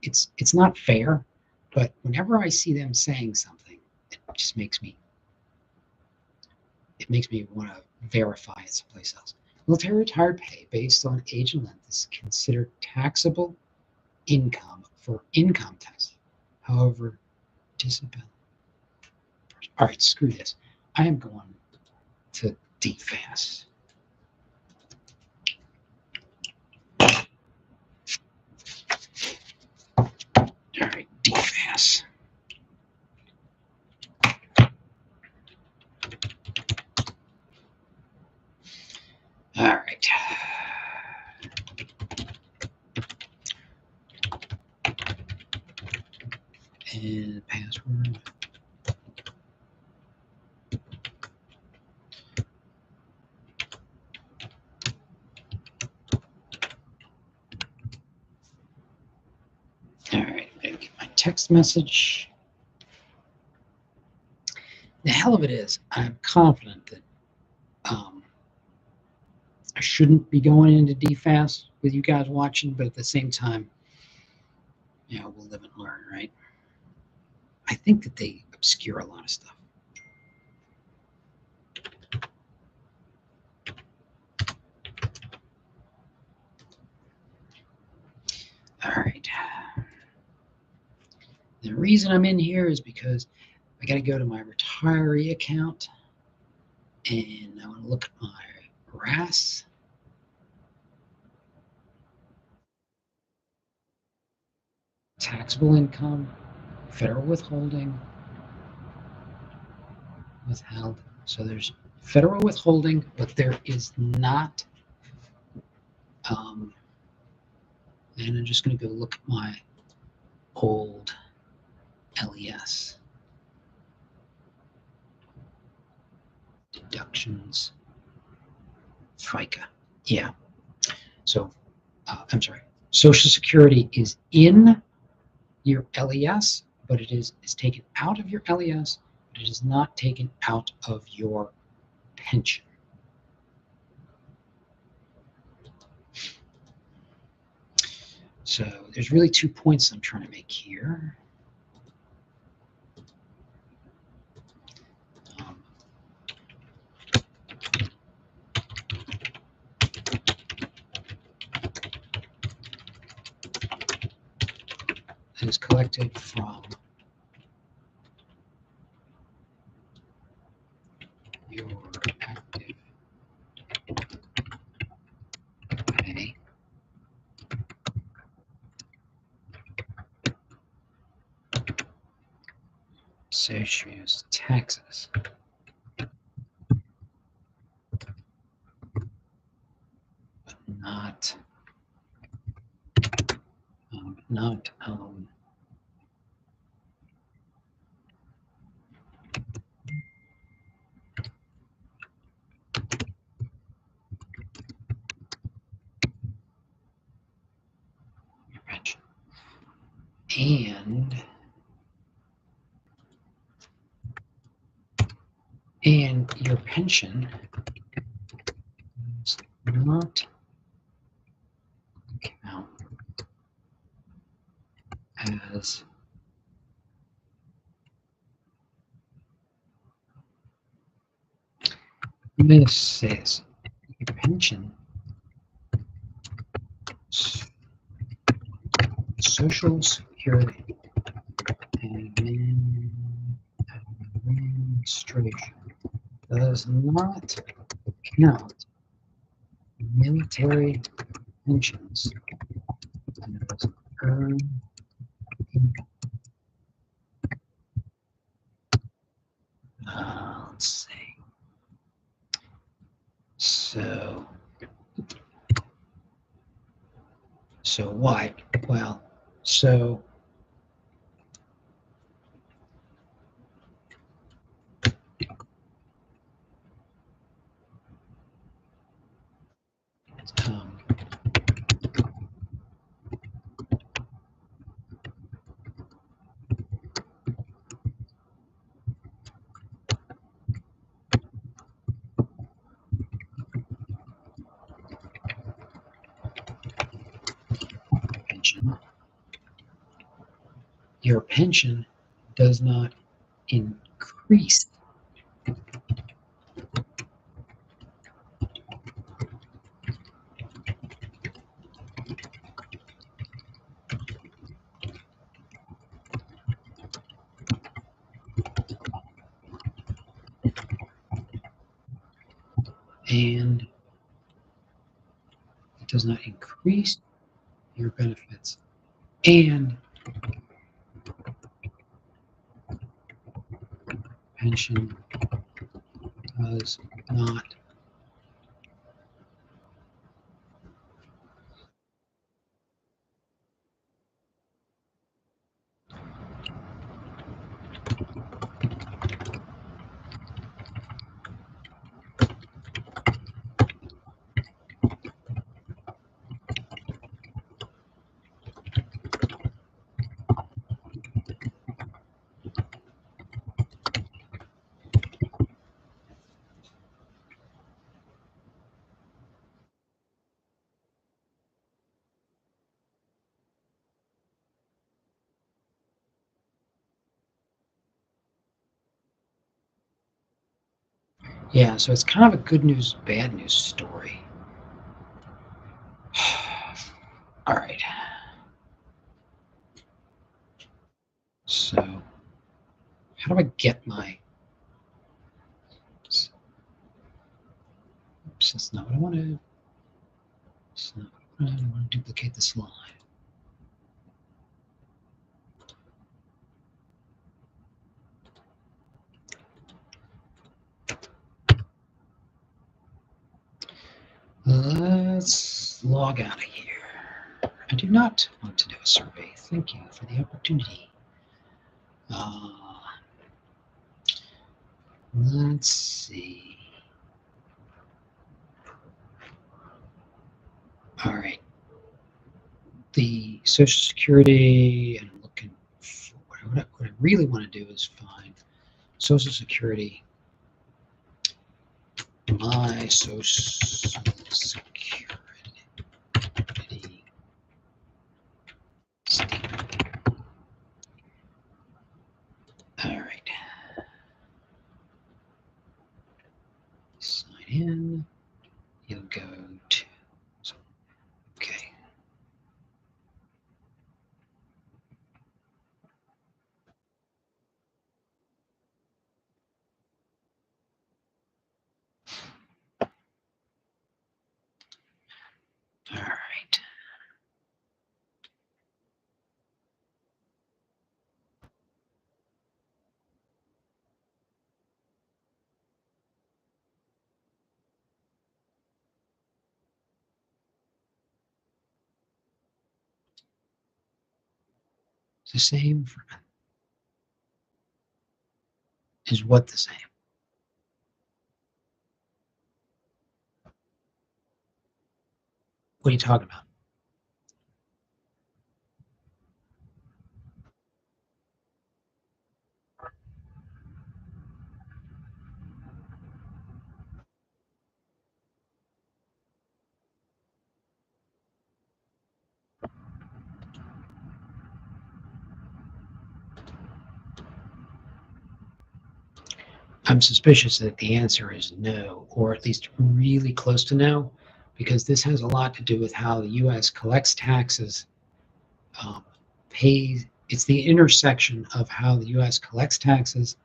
It's not fair, but whenever I see them saying something, it just makes me want to verify it someplace else. Military retired pay based on age and length is considered taxable income for income tax. However, disability. All right, screw this. I am going to DFAS. All right, DFAS. All right. And password. All right, I'm gonna get my text message. The hell of it is, I'm confident that I shouldn't be going into DFAS with you guys watching, but at the same time, we'll live and learn, right? I think that they obscure a lot of stuff. All right. The reason I'm in here is because I got to go to my retiree account and I want to look at my RAS, taxable income, federal withholding, withheld. So there's federal withholding, but there is not. Um, and I'm just going to go look at my old LES deductions, FICA. Yeah. So I'm sorry. Social Security is in your LES, but is taken out of your LES, but it is not taken out of your pension. So there's really 2 points I'm trying to make here. Um, it is collected from your active pay associates taxes, but not your pension. And your pension does not count as this says your pension social security administration does not count military pensions as earned income. Let's see. So why? Well, so um, pension, your pension does not increase and it does not increase your benefits and pension does not. Yeah, so it's kind of a good news, bad news story. All right. how do I get my, oops, that's not what I want to, that's not what I want to duplicate the slide. Let's log out of here. I do not want to do a survey. Thank you for the opportunity. Let's see. All right. The Social Security, and I'm looking for what I really want to do is find Social Security, my Social Security statement. All right. Sign in. You'll go to, okay. All right. It's the same for, is what the same? What are you talking about? I'm suspicious that the answer is no, or at least really close to no, because this has a lot to do with how the U.S. collects taxes, um, pays. It's the intersection of how the U.S. collects taxes,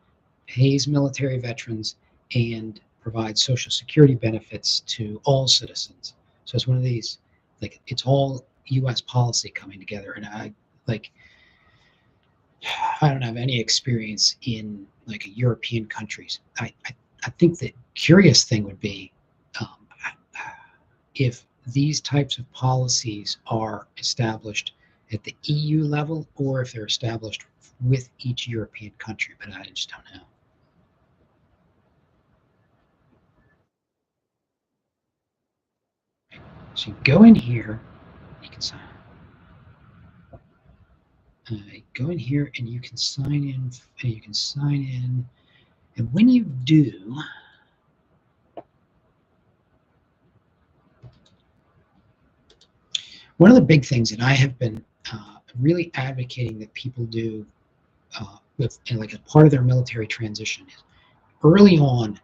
pays military veterans, and provides Social Security benefits to all citizens. So it's one of these, like, it's all U.S. policy coming together, and I don't have any experience in like European countries. I think the curious thing would be um, if these types of policies are established at the EU level or if they're established with each European country, but I just don't know. So you go in here, you can sign. Go in here and you can sign in. And you can sign in, and when you do, one of the big things that I have been really advocating that people do with and like a part of their military transition is early on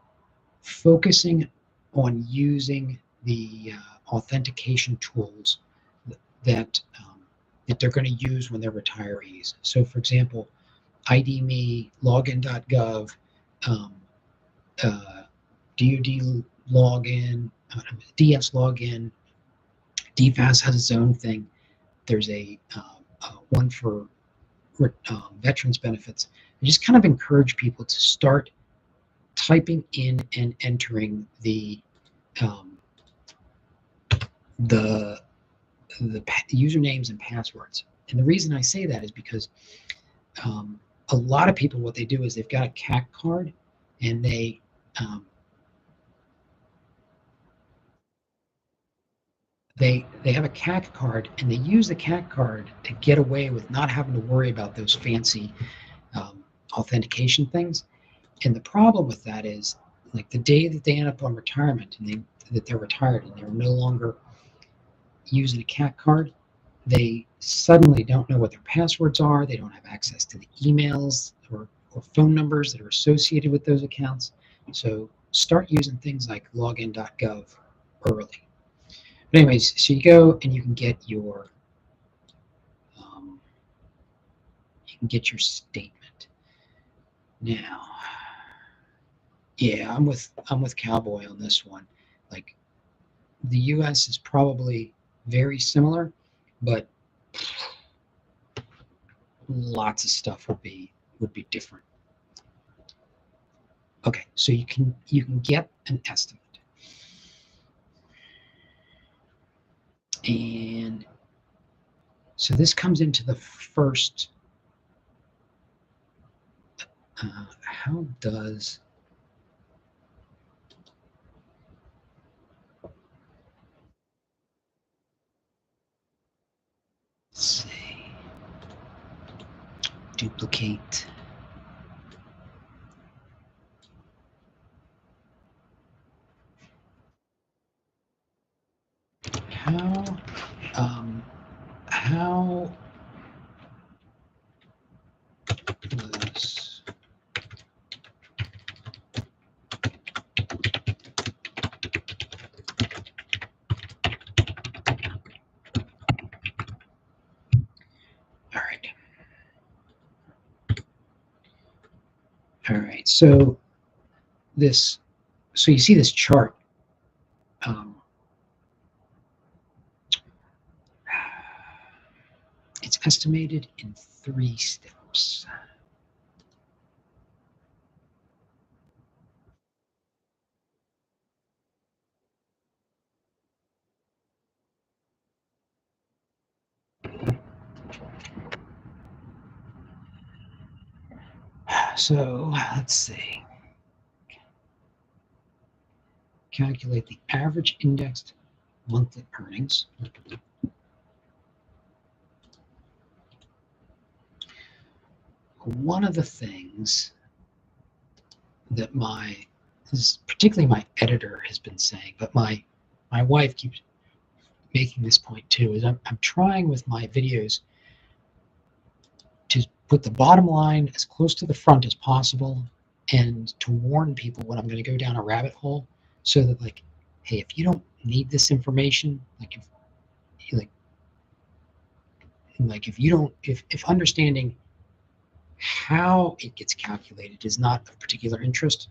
focusing on using the authentication tools that that they're going to use when they're retirees. So, for example, ID Me, login.gov, um, DoD login, DS login, DFAS has its own thing. There's a one for veterans benefits. I just kind of encourage people to start typing in and entering um, the usernames and passwords. And the reason I say that is because a lot of people, what they do is they've got a CAC card, and they have a CAC card, and they use the CAC card to get away with not having to worry about those fancy authentication things. And the problem with that is, like the day that they end up on retirement and they're retired and they're no longer using a CAC card, they suddenly don't know what their passwords are. They don't have access to the emails or phone numbers that are associated with those accounts. So start using things like login.gov early. But anyways, so you go and you can get your statement. Now, yeah, I'm with Cowboy on this one. Like the U.S. is probably very similar, but lots of stuff would be different. Okay, so you can get an estimate, and so this comes into the first. How does let's see duplicate? How how was all right. All right. So you see this chart. Um, it's estimated in 3 steps. So let's see. Calculate the average indexed monthly earnings. One of the things that particularly my editor has been saying, but my wife keeps making this point too, is I'm trying with my videos to put the bottom line as close to the front as possible and to warn people when I'm going to go down a rabbit hole so that like, hey, if you don't need this information, like if you don't if understanding how it gets calculated is not of particular interest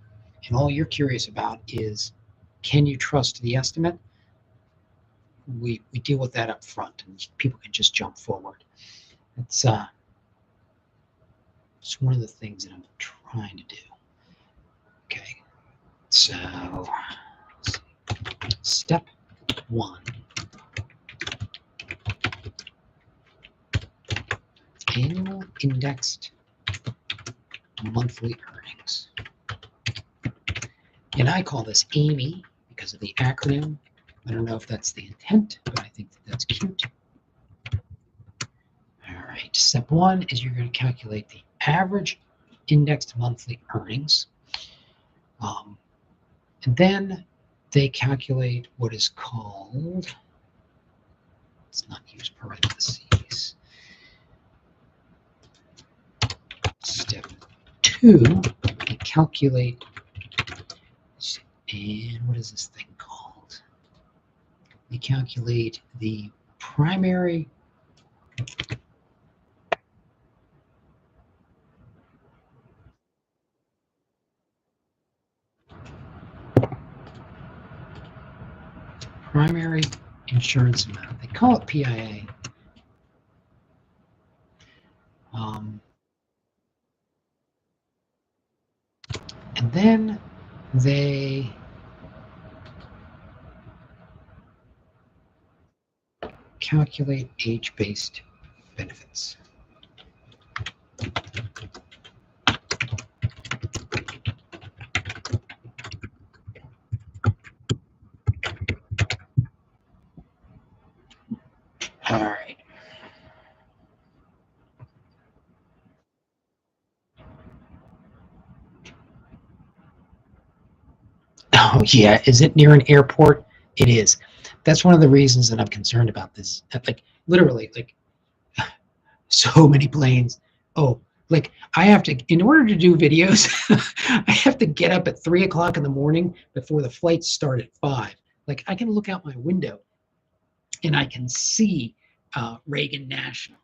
and all you're curious about is can you trust the estimate, we deal with that up front and people can just jump forward. It's one of the things that I'm trying to do. Okay, so step 1, annual indexed monthly earnings. And I call this AMY because of the acronym. I don't know if that's the intent, but I think that that's cute. All right, step 1 is you're going to calculate the average indexed monthly earnings. And then they calculate what is called, let's not use parentheses. Step 2, they calculate, and what is this thing called? They calculate the primary insurance amount. They call it PIA. And then they calculate age-based benefits. All right. Oh, yeah. Is it near an airport? It is. That's one of the reasons that I'm concerned about this. Like, literally, like, so many planes. Oh, like, I have to, in order to do videos, I have to get up at 3 o'clock in the morning before the flights start at 5. Like, I can look out my window and I can see Reagan National.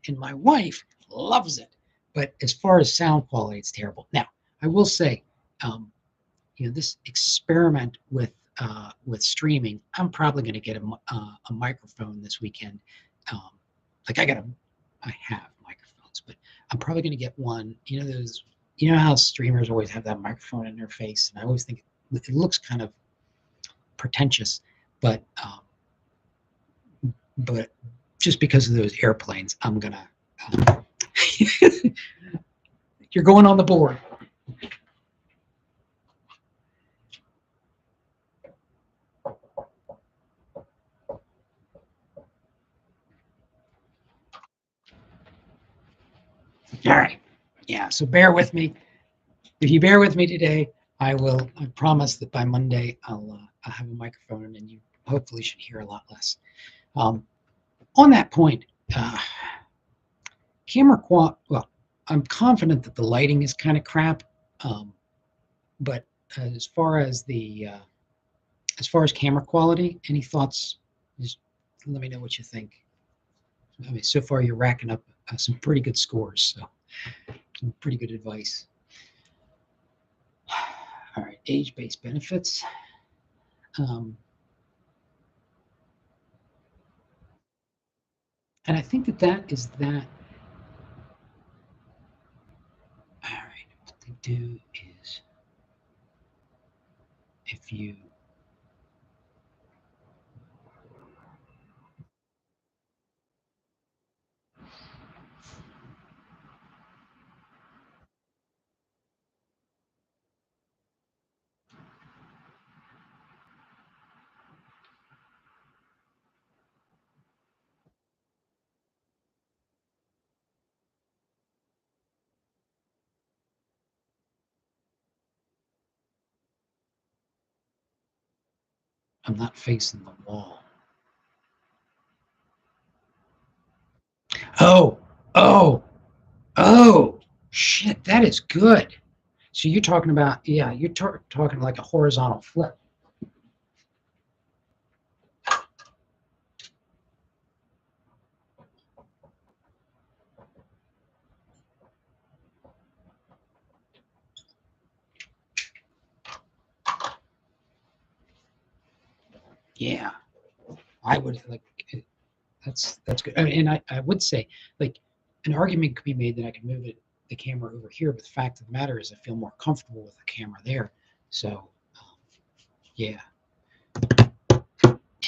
And my wife loves it. But as far as sound quality, it's terrible. Now, I will say, this experiment with streaming, I'm probably going to get a microphone this weekend. Um, like I have microphones, but I'm probably going to get one. You know how streamers always have that microphone in their face, and I always think it looks kind of pretentious, but but just because of those airplanes, I'm gonna. Uh, you're going on the board. All right. Yeah. So bear with me. If you bear with me today, I will. I promise that by Monday I'll have a microphone, and you hopefully should hear a lot less. Um, on that point, camera qual. Well, I'm confident that the lighting is kind of crap, um, but as far as camera quality, any thoughts? Just let me know what you think. I mean, so far you're racking up some pretty good scores, so some pretty good advice. All right, age-based benefits. Um, and I think that is that. All right, what they do is if you, I'm not facing the wall. Oh, oh, oh, shit, that is good. So you're talking about, yeah, you're talking like a horizontal flip. Yeah, I would like that's good. And I would say like an argument could be made that I could move the camera over here, but the fact of the matter is I feel more comfortable with the camera there. So yeah,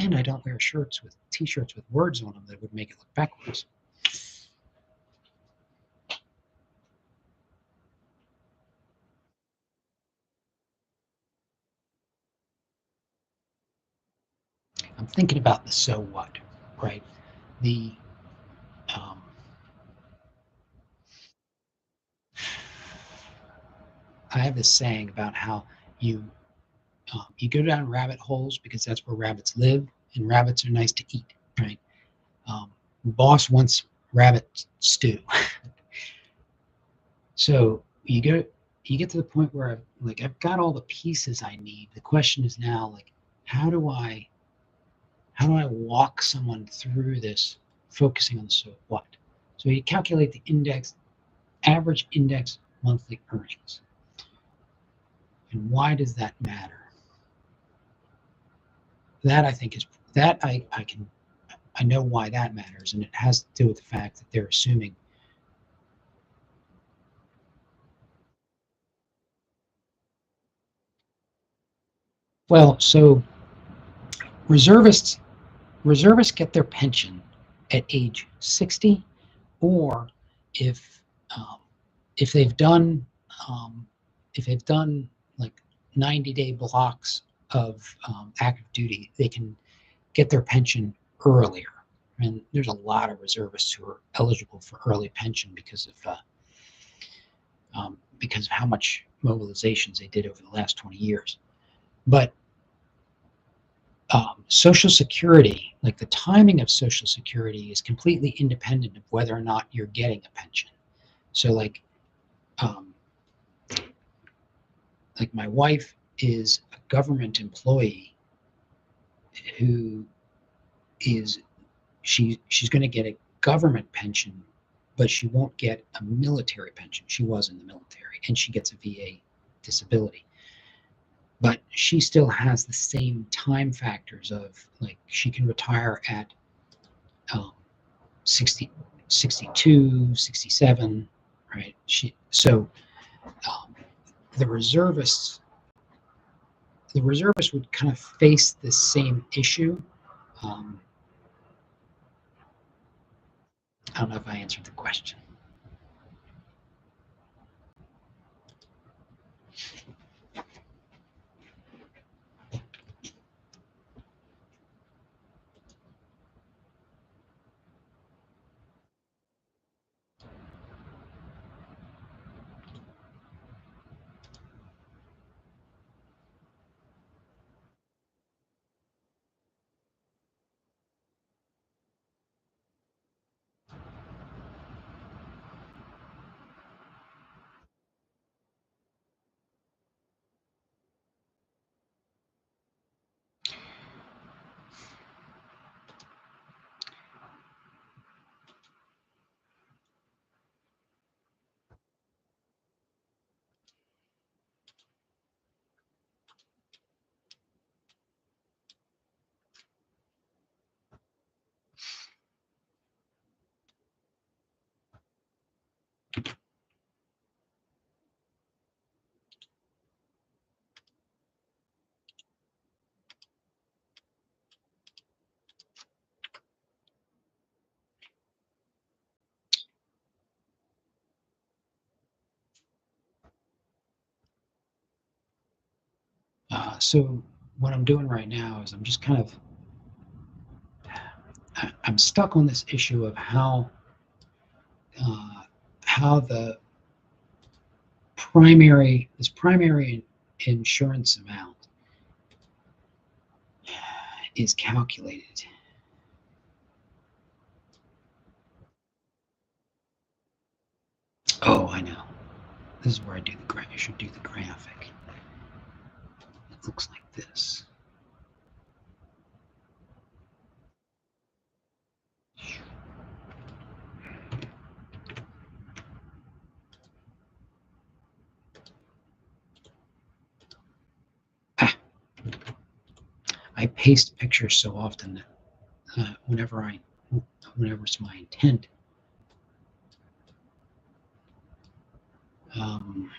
and I don't wear shirts with t-shirts with words on them that would make it look backwards. I'm thinking about the so what, right? The um, I have this saying about how you go down rabbit holes because that's where rabbits live, and rabbits are nice to eat, right? Boss wants rabbit stew. So you get to the point where I've got all the pieces I need. The question is now like, how do I how do I walk someone through this, focusing on the so what? So you calculate the average index monthly earnings. And why does that matter? That I think is that I know why that matters, and it has to do with the fact that they're assuming. Well, so reservists reservists get their pension at age 60, or if um, if they've done um, if they've done like 90-day blocks of active duty, they can get their pension earlier. And there's a lot of reservists who are eligible for early pension because of how much mobilizations they did over the last 20 years. But Social Security, like the timing of Social Security, is completely independent of whether or not you're getting a pension. So, um, like my wife is a government employee who is she's going to get a government pension but she won't get a military pension. She was in the military, and she gets a VA disability. But she still has the same time factors of, like, she can retire at 60, 62, 67, right? Um, the reservists would kind of face the same issue. Um, I don't know if I answered the question. So what I'm doing right now is I'm just kind of I'm stuck on this issue of uh, how this primary insurance amount is calculated. Oh, I know. This is where I should do the graphic. It looks like this. Ah, I paste pictures so often that whenever it's my intent. Um,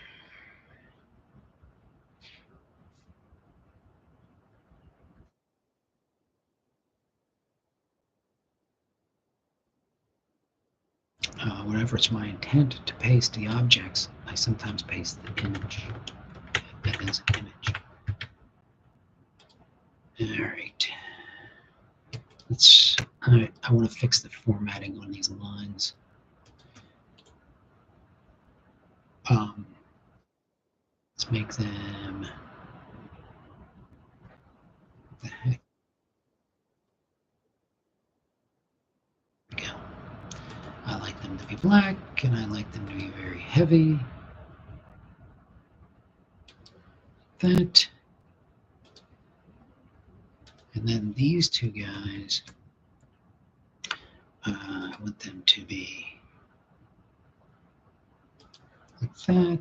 Whenever it's my intent to paste the objects, I sometimes paste the image. That is an image. All right. I want to fix the formatting on these lines. Let's make them. What the heck? Go. I like them to be black, and I like them to be very heavy. That. And then these two guys, I want them to be like that.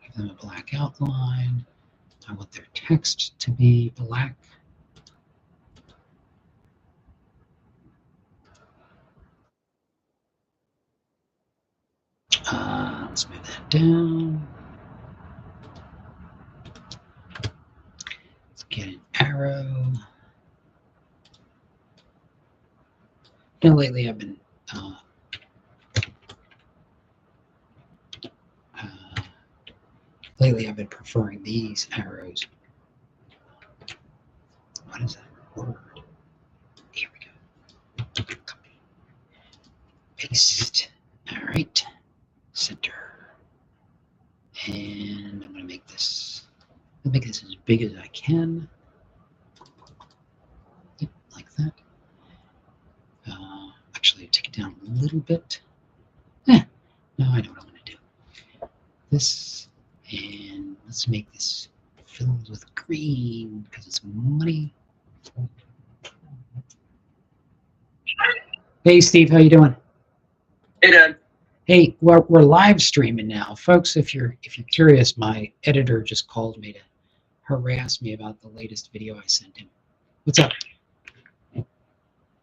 Give them a black outline. I want their text to be black. Let's move that down. Let's get an arrow. Now, lately I've been preferring these arrows. What is that word? Here we go. Copy. Paste. All right. Center. And I'm going to make this. I'll make this as big as I can. Yep, like that. Actually, take it down a little bit. No, I know what I'm going to do. This, and let's make this filled with green because it's money. Hey, Steve, how you doing?
Hey, Dad.
Hey, we're live streaming now, folks. If you're curious, my editor just called me to harass me about the latest video I sent him. What's up?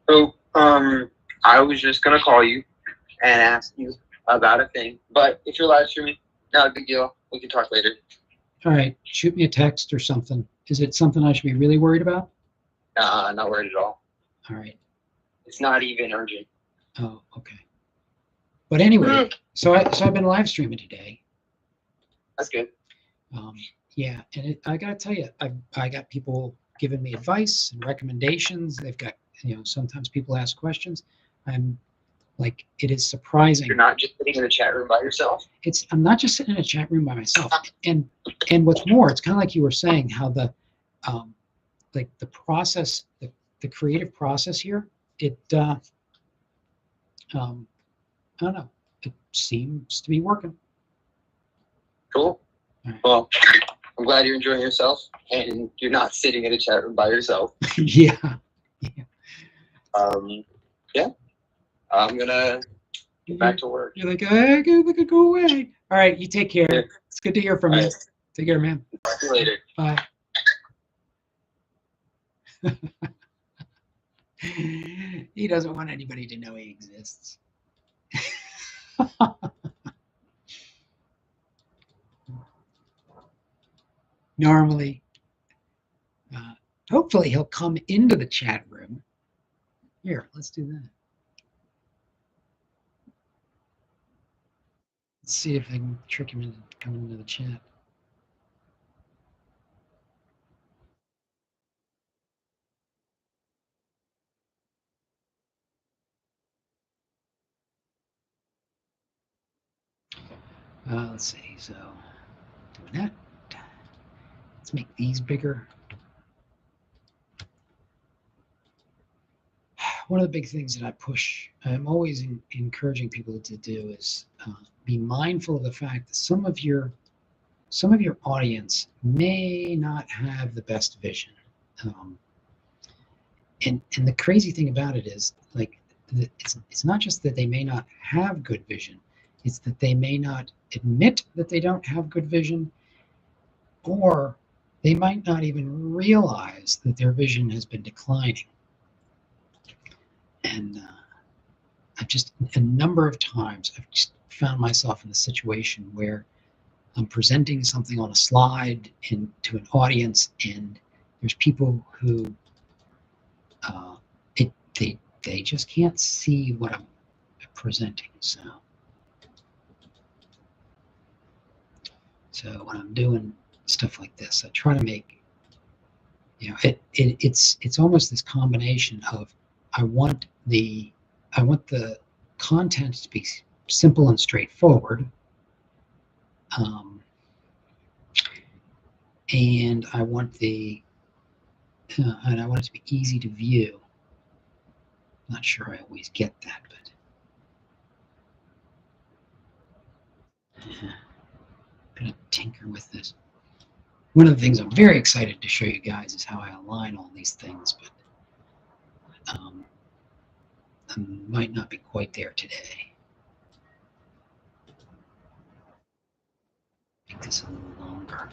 So, I was just gonna call you and ask you about a thing, but if you're live streaming, not a big deal. We can talk later.
All right, shoot me a text or something. Is it something I should be really worried about?
Not worried at all.
All right.
It's not even urgent.
Oh, okay. But anyway, so I've been live streaming today.
That's good.
Yeah, and I gotta tell you, I got people giving me advice and recommendations. They've got, sometimes people ask questions. I'm like, it is surprising.
You're not just sitting in the chat room by yourself.
I'm not just sitting in a chat room by myself. And what's more, it's kind of like you were saying, how like the process, the creative process here, it I don't know, it seems to be working.
Cool.
Right.
Well, I'm glad you're enjoying yourself and you're not sitting in a chat room by yourself.
Yeah.
Yeah. I'm gonna get back to work.
You're like, I gotta go away. All right, you take care.
Yeah.
It's good to hear from you. Take care, man.
See you later.
Bye. He doesn't want anybody to know he exists. Normally, hopefully he'll come into the chat room. Here, let's do that. Let's see if I can trick him into coming into the chat. Let's see. So, doing that. Let's make these bigger. One of the big things that I'm always encouraging people to do is be mindful of the fact that some of your audience may not have the best vision. And the crazy thing about it is, like, it's not just that they may not have good vision, it's that they may not admit that they don't have good vision, or they might not even realize that their vision has been declining. And I've just, a number of times, I've just found myself in the situation where I'm presenting something on a slide to an audience, and there's people who they just can't see what I'm presenting. So when I'm doing stuff like this, I try to make, it's almost this combination of I want the content to be simple and straightforward, and I want it to be easy to view. Not sure I always get that, but I'm gonna tinker with this. One of the things I'm very excited to show you guys is how I align all these things, but I might not be quite there today. Make this a little longer.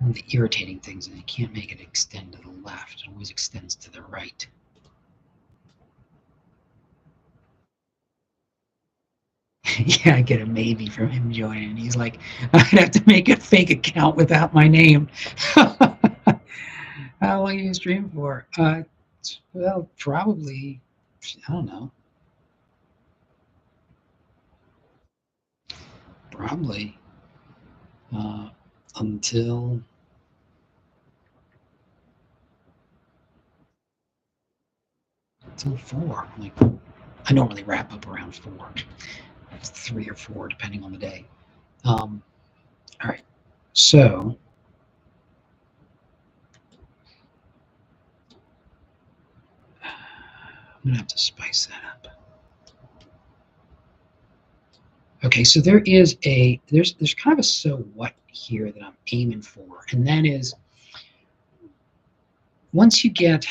One of the irritating things is you can't make it extend to the left. It always extends to the right. Yeah, I get a maybe from him joining. He's like, I'd have to make a fake account without my name. How long are you stream for? Well, probably, I don't know. Probably until until 4. Like, I normally wrap up around 4. It's 3 or 4, depending on the day. All right, so I'm gonna have to spice that up. Okay, so there's kind of a so what here that I'm aiming for, and that is once you get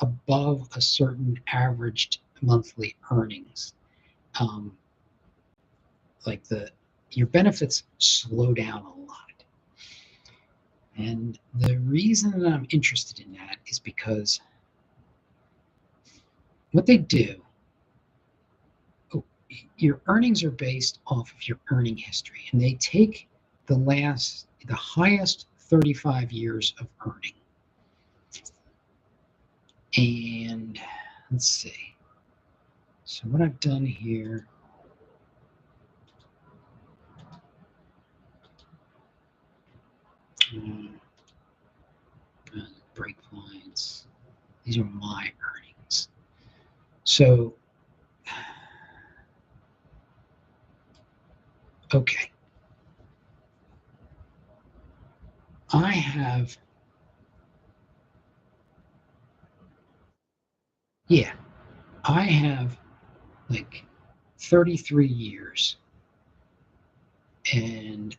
above a certain averaged monthly earnings, like your benefits slow down a lot. And the reason that I'm interested in that is because what they do, your earnings are based off of your earning history, and they take the highest 35 years of earning. And let's see. So what I've done here, break points. These are my earnings. So, okay. I have, yeah, I have like 33 years and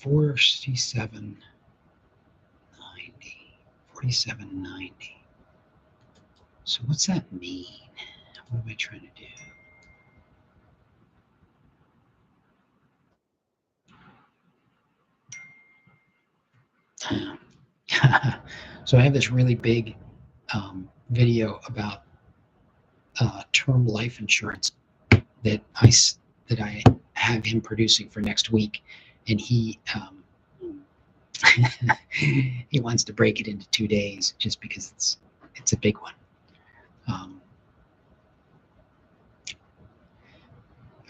47.90. 47.90. So what's that mean? What am I trying to do? So I have this really big video about term life insurance that I have him producing for next week, and he he wants to break it into 2 days just because it's a big one.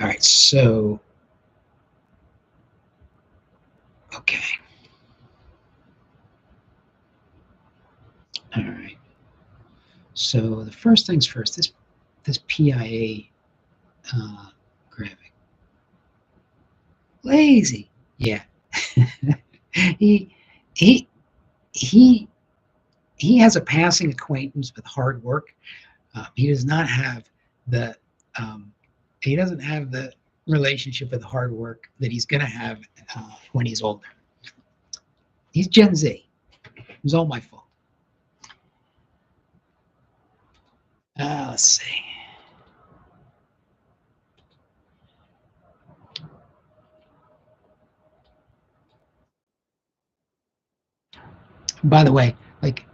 All right, so okay. All right. So the first things first. This PIA graphic. Lazy. Yeah. he he he he has a passing acquaintance with hard work. He does not have the he doesn't have the relationship with hard work that he's going to have when he's older. He's Gen Z. It was all my fault. Let's see. By the way, like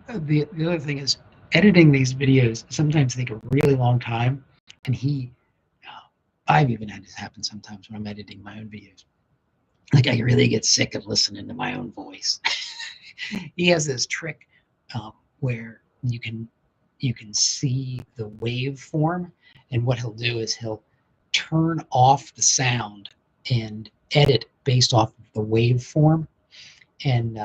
the other thing is editing these videos sometimes take a really long time, and I've even had this happen sometimes when I'm editing my own videos. Like I really get sick of listening to my own voice. He has this trick where you can see the waveform, and what he'll do is he'll turn off the sound and edit based off of the waveform, and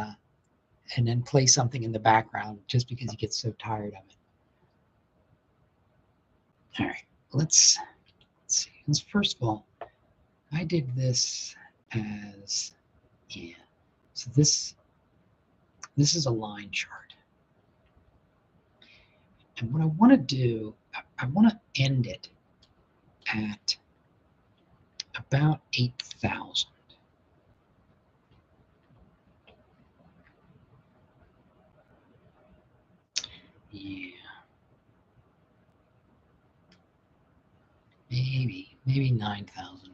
then play something in the background just because he gets so tired of it. All right, let's see. First of all, I did this as, yeah. So this is a line chart. And what I want to do, I want to end it at about 8,000. Yeah. Maybe 9,000.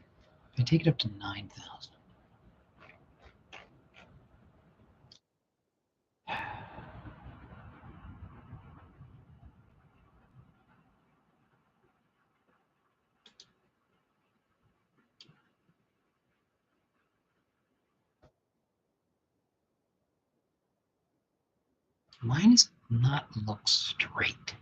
If I take it up to 9,000. Mine is not look straight.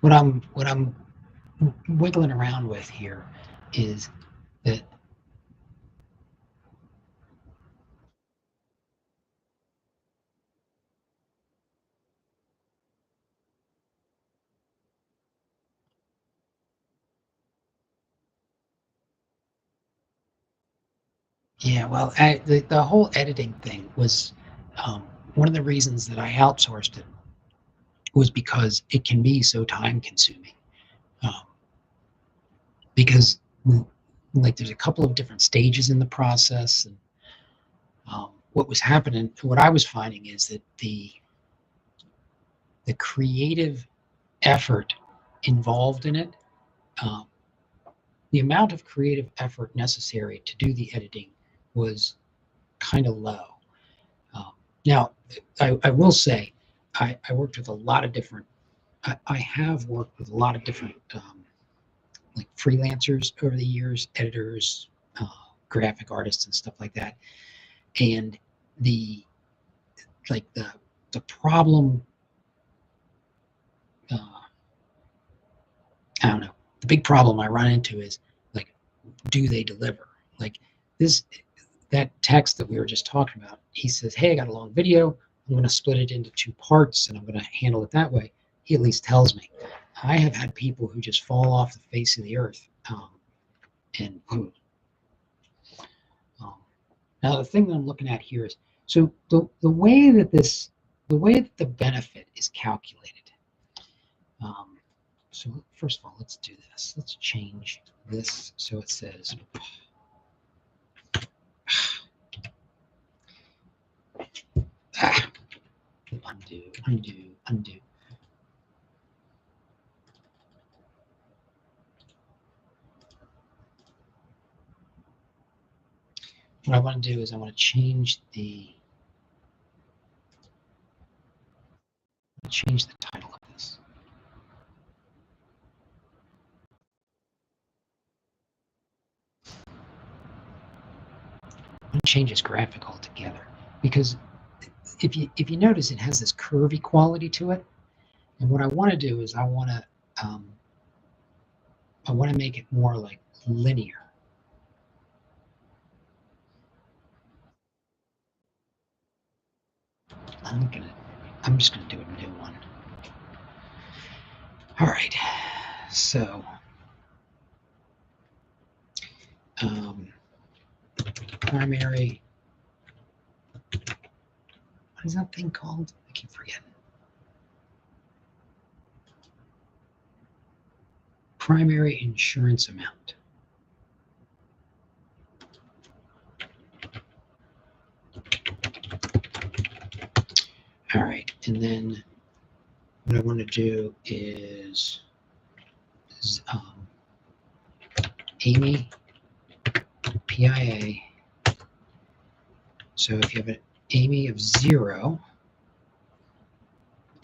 What I'm wiggling around with here is that yeah, well, the whole editing thing was one of the reasons that I outsourced it was because it can be so time consuming. because like there's a couple of different stages in the process, and what was happening, what I was finding is that the creative effort involved in it, um, the amount of creative effort necessary to do the editing was kind of low. Now, I will say, I worked with a lot of different, I have worked with a lot of different like freelancers over the years, editors, graphic artists, and stuff like that. And the like the problem, I don't know, the big problem I run into is like, do they deliver? Like this, that text that we were just talking about, he says, hey, I got a long video. I'm going to split it into 2 parts and I'm going to handle it that way. He at least tells me. I have had people who just fall off the face of the earth. And now the thing that I'm looking at here is, so the way that the benefit is calculated. So first of all, let's do this. Let's change this so it says undo. What I want to do is I want to change the title of this. I'm going to change this graphic altogether, because if you notice, it has this curvy quality to it, and what I want to do is I want to make it more like linear. I'm just gonna do a new one. All right, so primary. What is that thing called? I keep forgetting. Primary insurance amount. All right, and then what I want to do is Amy PIA. So if you have an Amy of 0,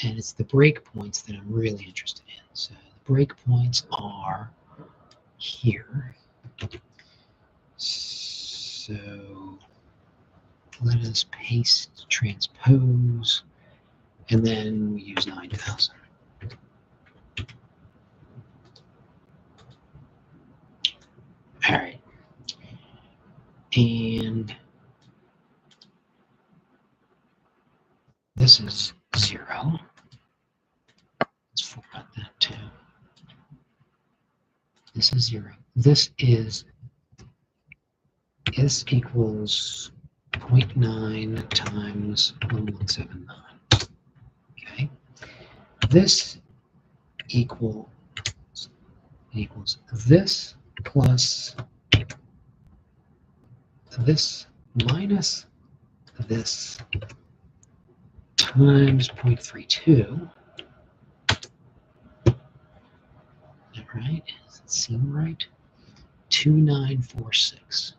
and it's the breakpoints that I'm really interested in. So the breakpoints are here. So let us paste transpose, and then we use 9,000. All right. And this is 0. Let's format that too. This is 0. This equals 0.9 times 1179. Okay. This equals this plus this minus this times 0.32. Right? Does it seem right? 2946.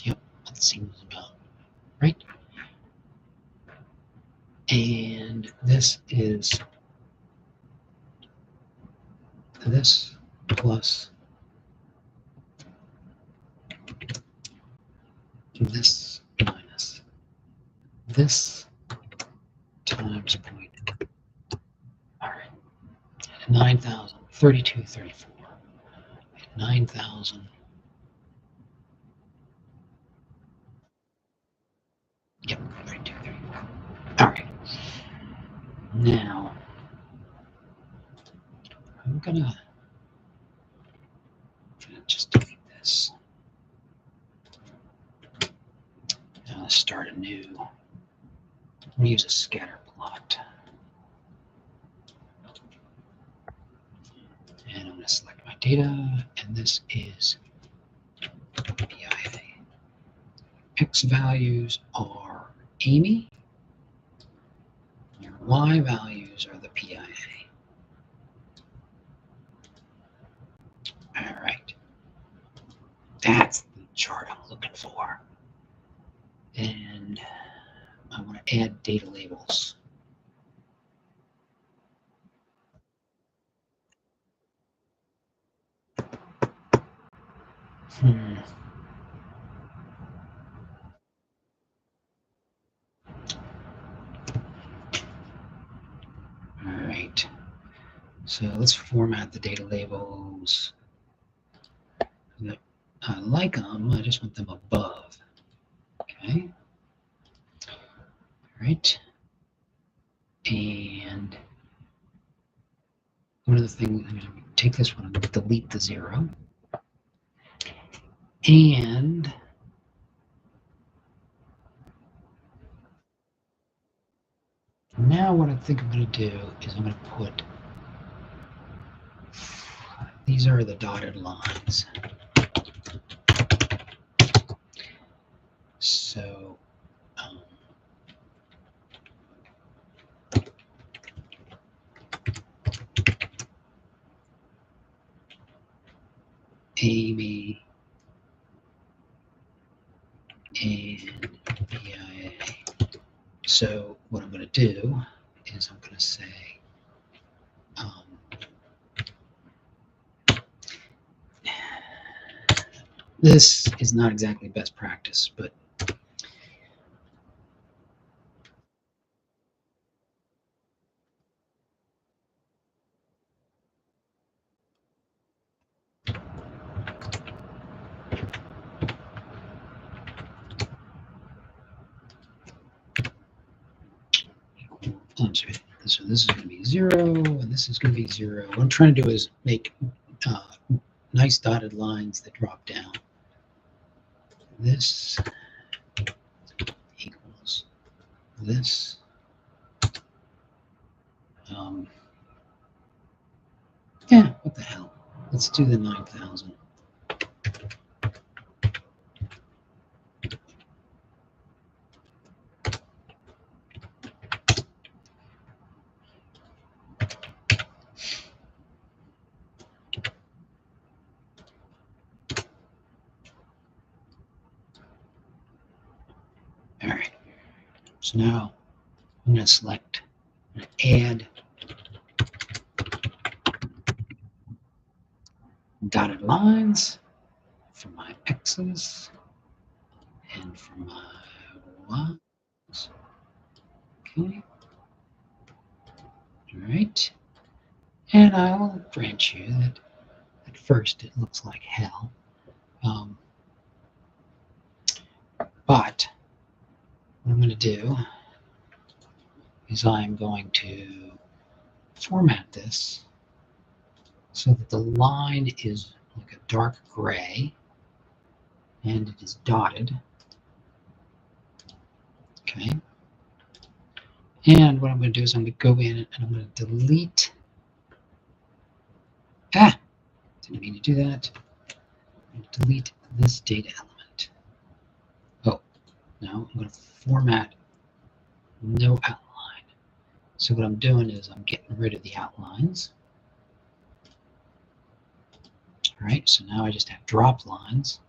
Yep, that seems about right. And this is this plus this minus this times point. All right, 9,000, 32, 34. 9,000. Yep, 32, 34. All right. Now, I'm gonna just delete this. Start a new. I'm going to use a scatter plot. And I'm going to select my data, and this is PIA. X values are Amy. Your Y values are the PIA. All right. That's the chart I'm looking for. And I want to add data labels. All right. So let's format the data labels. I like them, I just want them above. Okay. All right. And one of the things, I'm going to take this one and delete the 0. And now what I think I'm going to do is I'm going to put, these are the dotted lines. So Amy and PIA. So what I'm going to do is I'm going to say this is not exactly best practice, but I'm sorry. So this is going to be 0, and this is going to be 0. What I'm trying to do is make nice dotted lines that drop down. This equals this. Yeah, what the hell? Let's do the 9,000. All right. So now I'm going to select add dotted lines for my X's and for my Y's. Okay. All right. And I'll grant you that at first it looks like hell. But what I'm going to do is I'm going to format this so that the line is like a dark gray and it is dotted. Okay. And what I'm going to do is I'm going to go in and I'm going to delete. Didn't mean to do that. I'm going to delete this data element. Oh, no, I'm going to format no outline. So what I'm doing is I'm getting rid of the outlines. All right, so now I just have drop lines.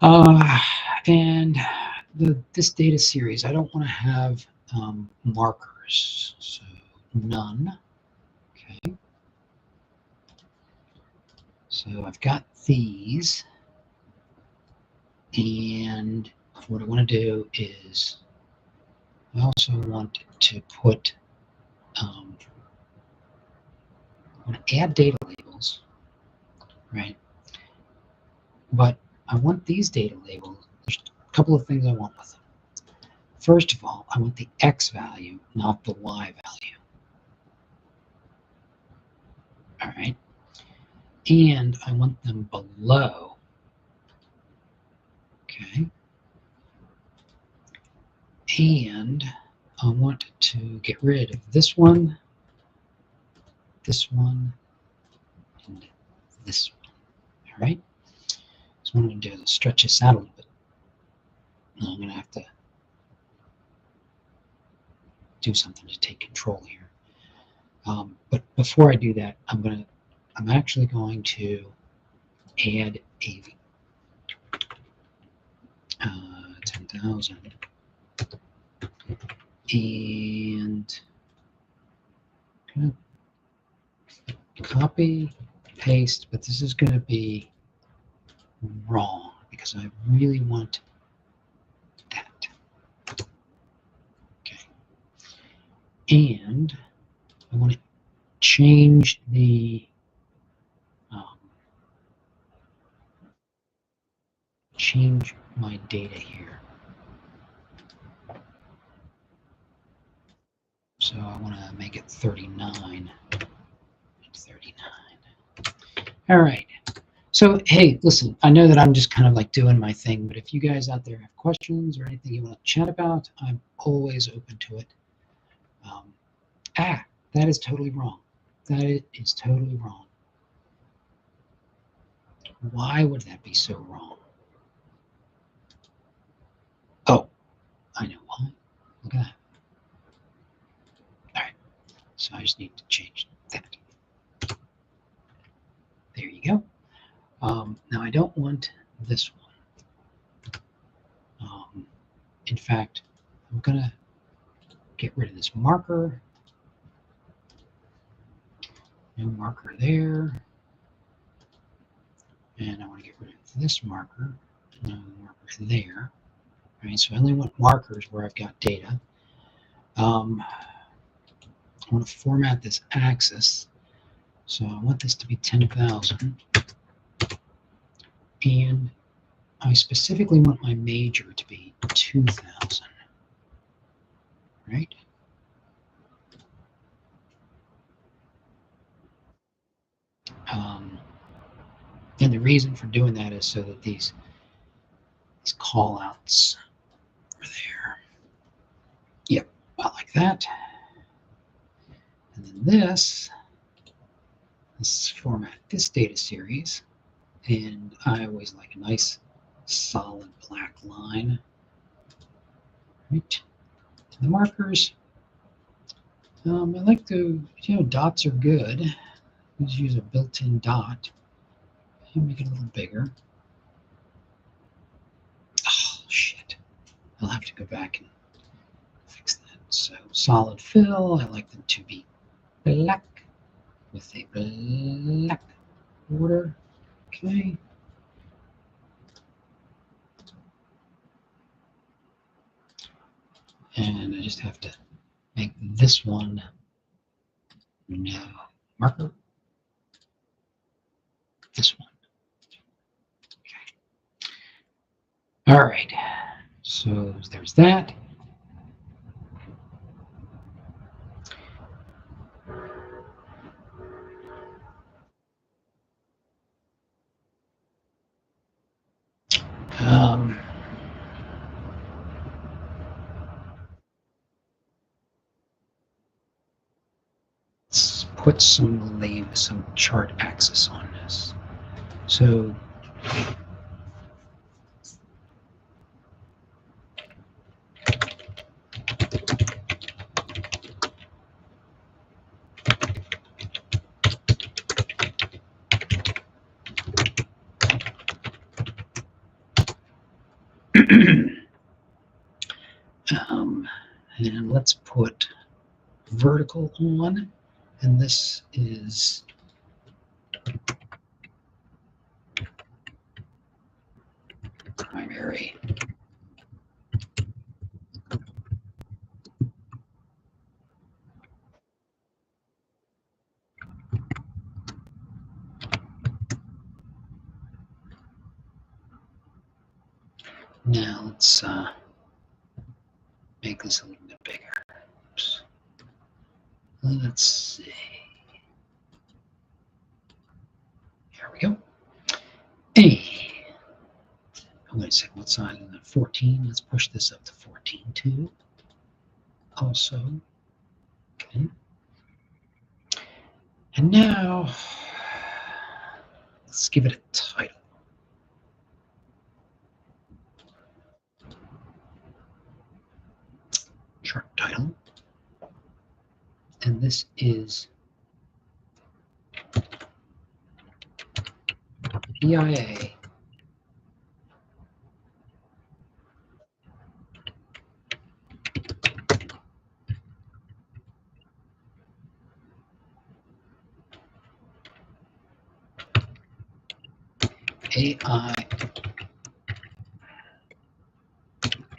And this data series, I don't want to have markers, so none. Okay. So I've got these, and what I want to do is I also want to put, I want to add data labels, right? But I want these data labels, there's a couple of things I want with them. First of all, I want the X value, not the Y value. All right. And I want them below. Okay. And I want to get rid of this one, and this one. All right. So what I'm going to do is stretch this out a little bit. I'm going to have to do something to take control here. But before I do that, I'm actually going to add a 10,000 and copy, paste, but this is going to be wrong because I really want that. Okay. And I want to change the change my data here. So I want to make it 39. 39. All right. So, hey, listen, I know that I'm just kind of like doing my thing, but if you guys out there have questions or anything you want to chat about, I'm always open to it. That is totally wrong. That is totally wrong. Why would that be so wrong? Oh, I know why. Look at that. All right. So I just need to change that. There you go. Now I don't want this one. In fact, I'm going to get rid of this marker. No marker there. And I want to get rid of this marker. No marker there. All right, so I only want markers where I've got data. I want to format this axis. So I want this to be 10,000. And I specifically want my major to be 2,000. Right? And the reason for doing that is so that these call outs are there. Yep, I like that. And then let's format this data series. And I always like a nice solid black line. Right. The markers, I like to, dots are good. Let's use a built-in dot. And make it a little bigger. Oh, shit. I'll have to go back and fix that. So solid fill, I like them to be black with a black border. Okay. And I just have to make this one no marker. This one. Okay. All right. So there's that. Let's put some chart axis on this. So and let's put vertical on, and this is primary. Now let's make this a little bit bigger. Oops. Let's see. Here we go. Hey. Oh, wait a second. What size is that? 14. Let's push this up to 14 too. also. Okay. And now, let's give it a title. Chart title. And this is PIA AI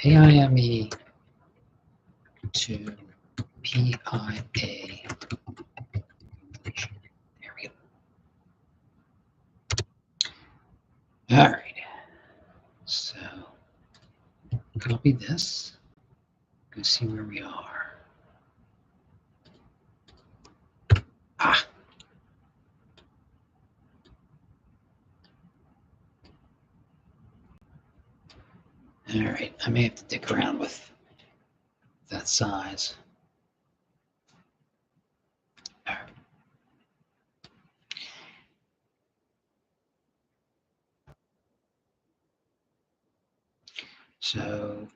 AIME to PIA. There we go. All right. So copy this. Go see where we are. Ah. All right. I may have to dick around with that size. All right. So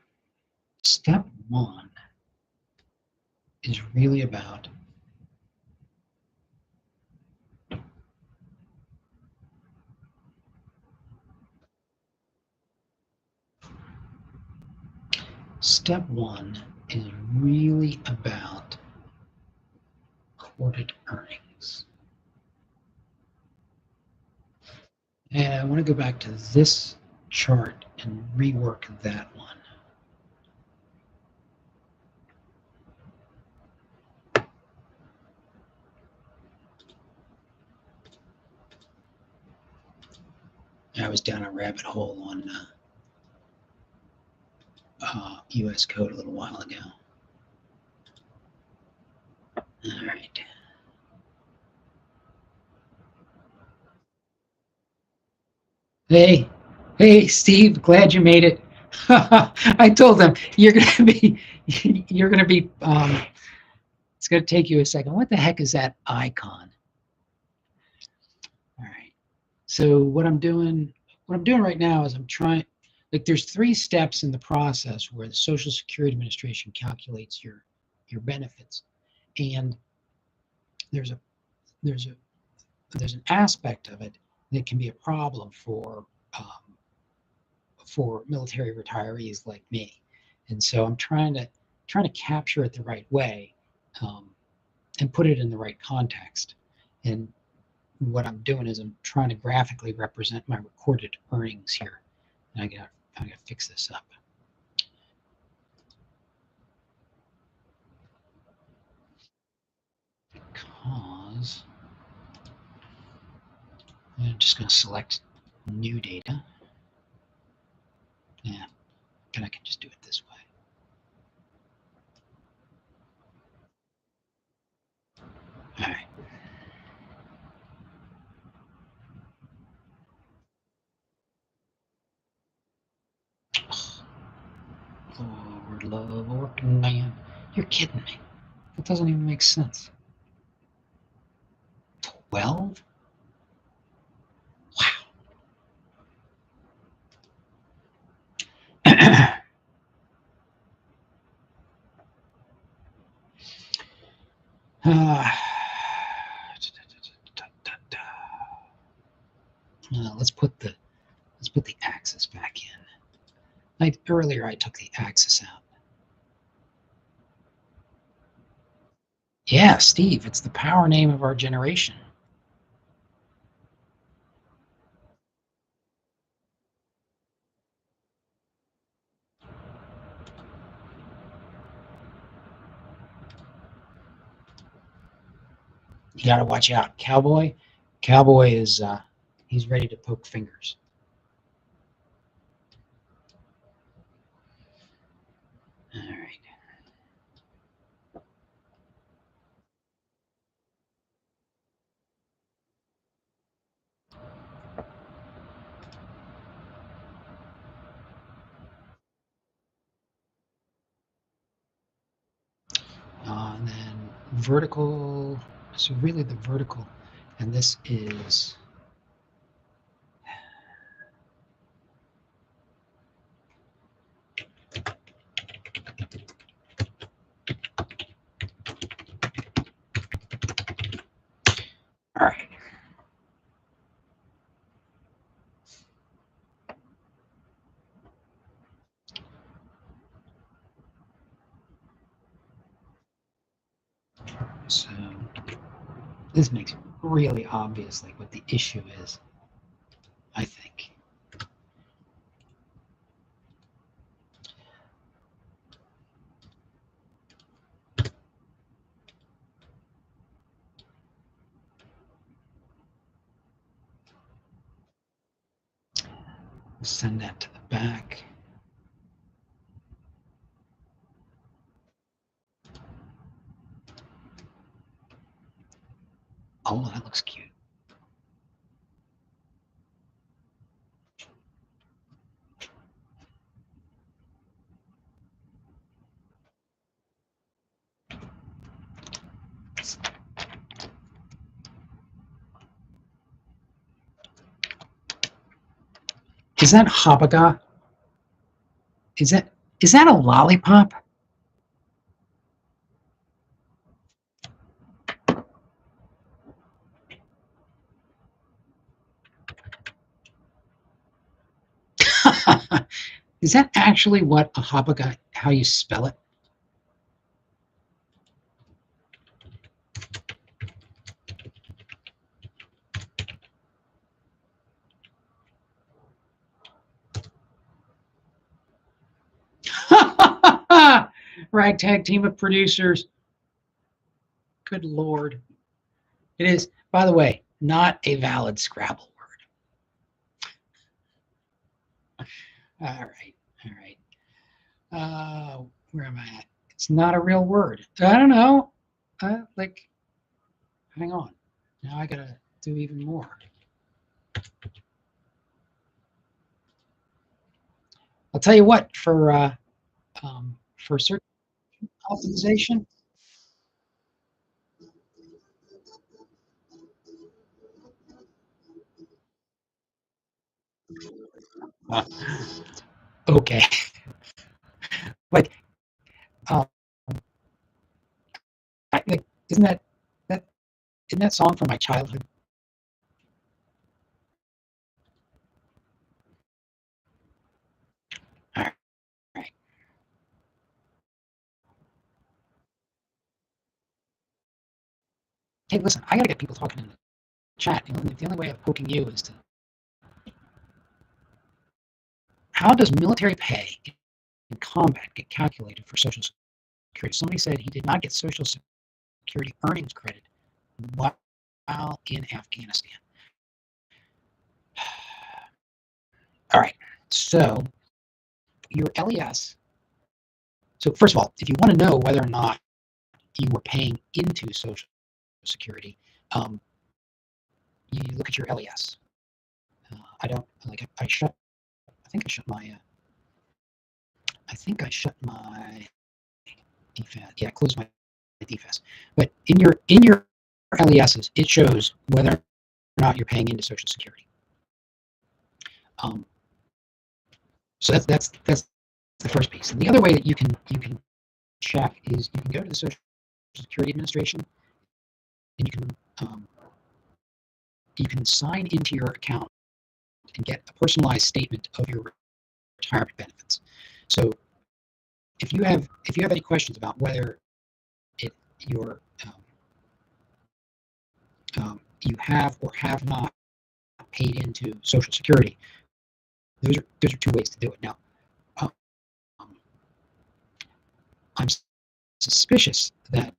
step one is really about recorded earnings. And I want to go back to this chart and rework that one. I was down a rabbit hole on US code a little while ago. All right. Hey, Steve, glad you made it. I told them you're gonna be, it's gonna take you a second. What the heck is that icon? All right. So what I'm doing right now is I'm trying, like there's 3 steps in the process where the Social Security Administration calculates your benefits. And there's a there's a there's an aspect of it that can be a problem for military retirees like me. And so I'm trying to capture it the right way, and put it in the right context. And what I'm doing is I'm trying to graphically represent my recorded earnings here. And I gotta fix this up. Because I'm just going to select new data. Yeah, and I can just do it this way. All right. Lord love working man. You're kidding me. That doesn't even make sense. 12? Wow. Let's put the axis back in. Earlier I took the axis out. Yeah, Steve, it's the power name of our generation. You got to watch out. Cowboy is he's ready to poke fingers. All right. vertical, so really the vertical, and this is, all right. So this makes it really obvious like what the issue is, I think. Send that to the back. Oh, that looks cute. Is that Habaga? Is that a lollipop? Is that actually what a Habaga, how you spell it? Ragtag team of producers. Good Lord. It is, by the way, not a valid Scrabble word. All right. All right. Where am I at? It's not a real word. I don't know. Like, hang on. Now I gotta do even more. I'll tell you what. For search optimization. Uh, okay. Like, um, like, that isn't that song from my childhood? All right. All right. Hey, listen. I gotta get people talking in the chat. You know, the only way of poking you is to. How does military pay in combat get calculated for Social Security? Somebody said he did not get Social Security earnings credit while in Afghanistan. All right. So your LES. So first of all, if you want to know whether or not you were paying into Social Security, you look at your LES. I don't like. I shut. I think I shut my. I think I shut my DFAS. Yeah, I closed my DFAS. But in your LESs, it shows whether or not you're paying into Social Security. Um, so that's the first piece. And the other way that you can check is you can go to the Social Security Administration and um, you can sign into your account and get a personalized statement of your retirement benefits. So if you have any questions about whether you're you have or have not paid into Social Security, those are two ways to do it. Now, um, I'm suspicious that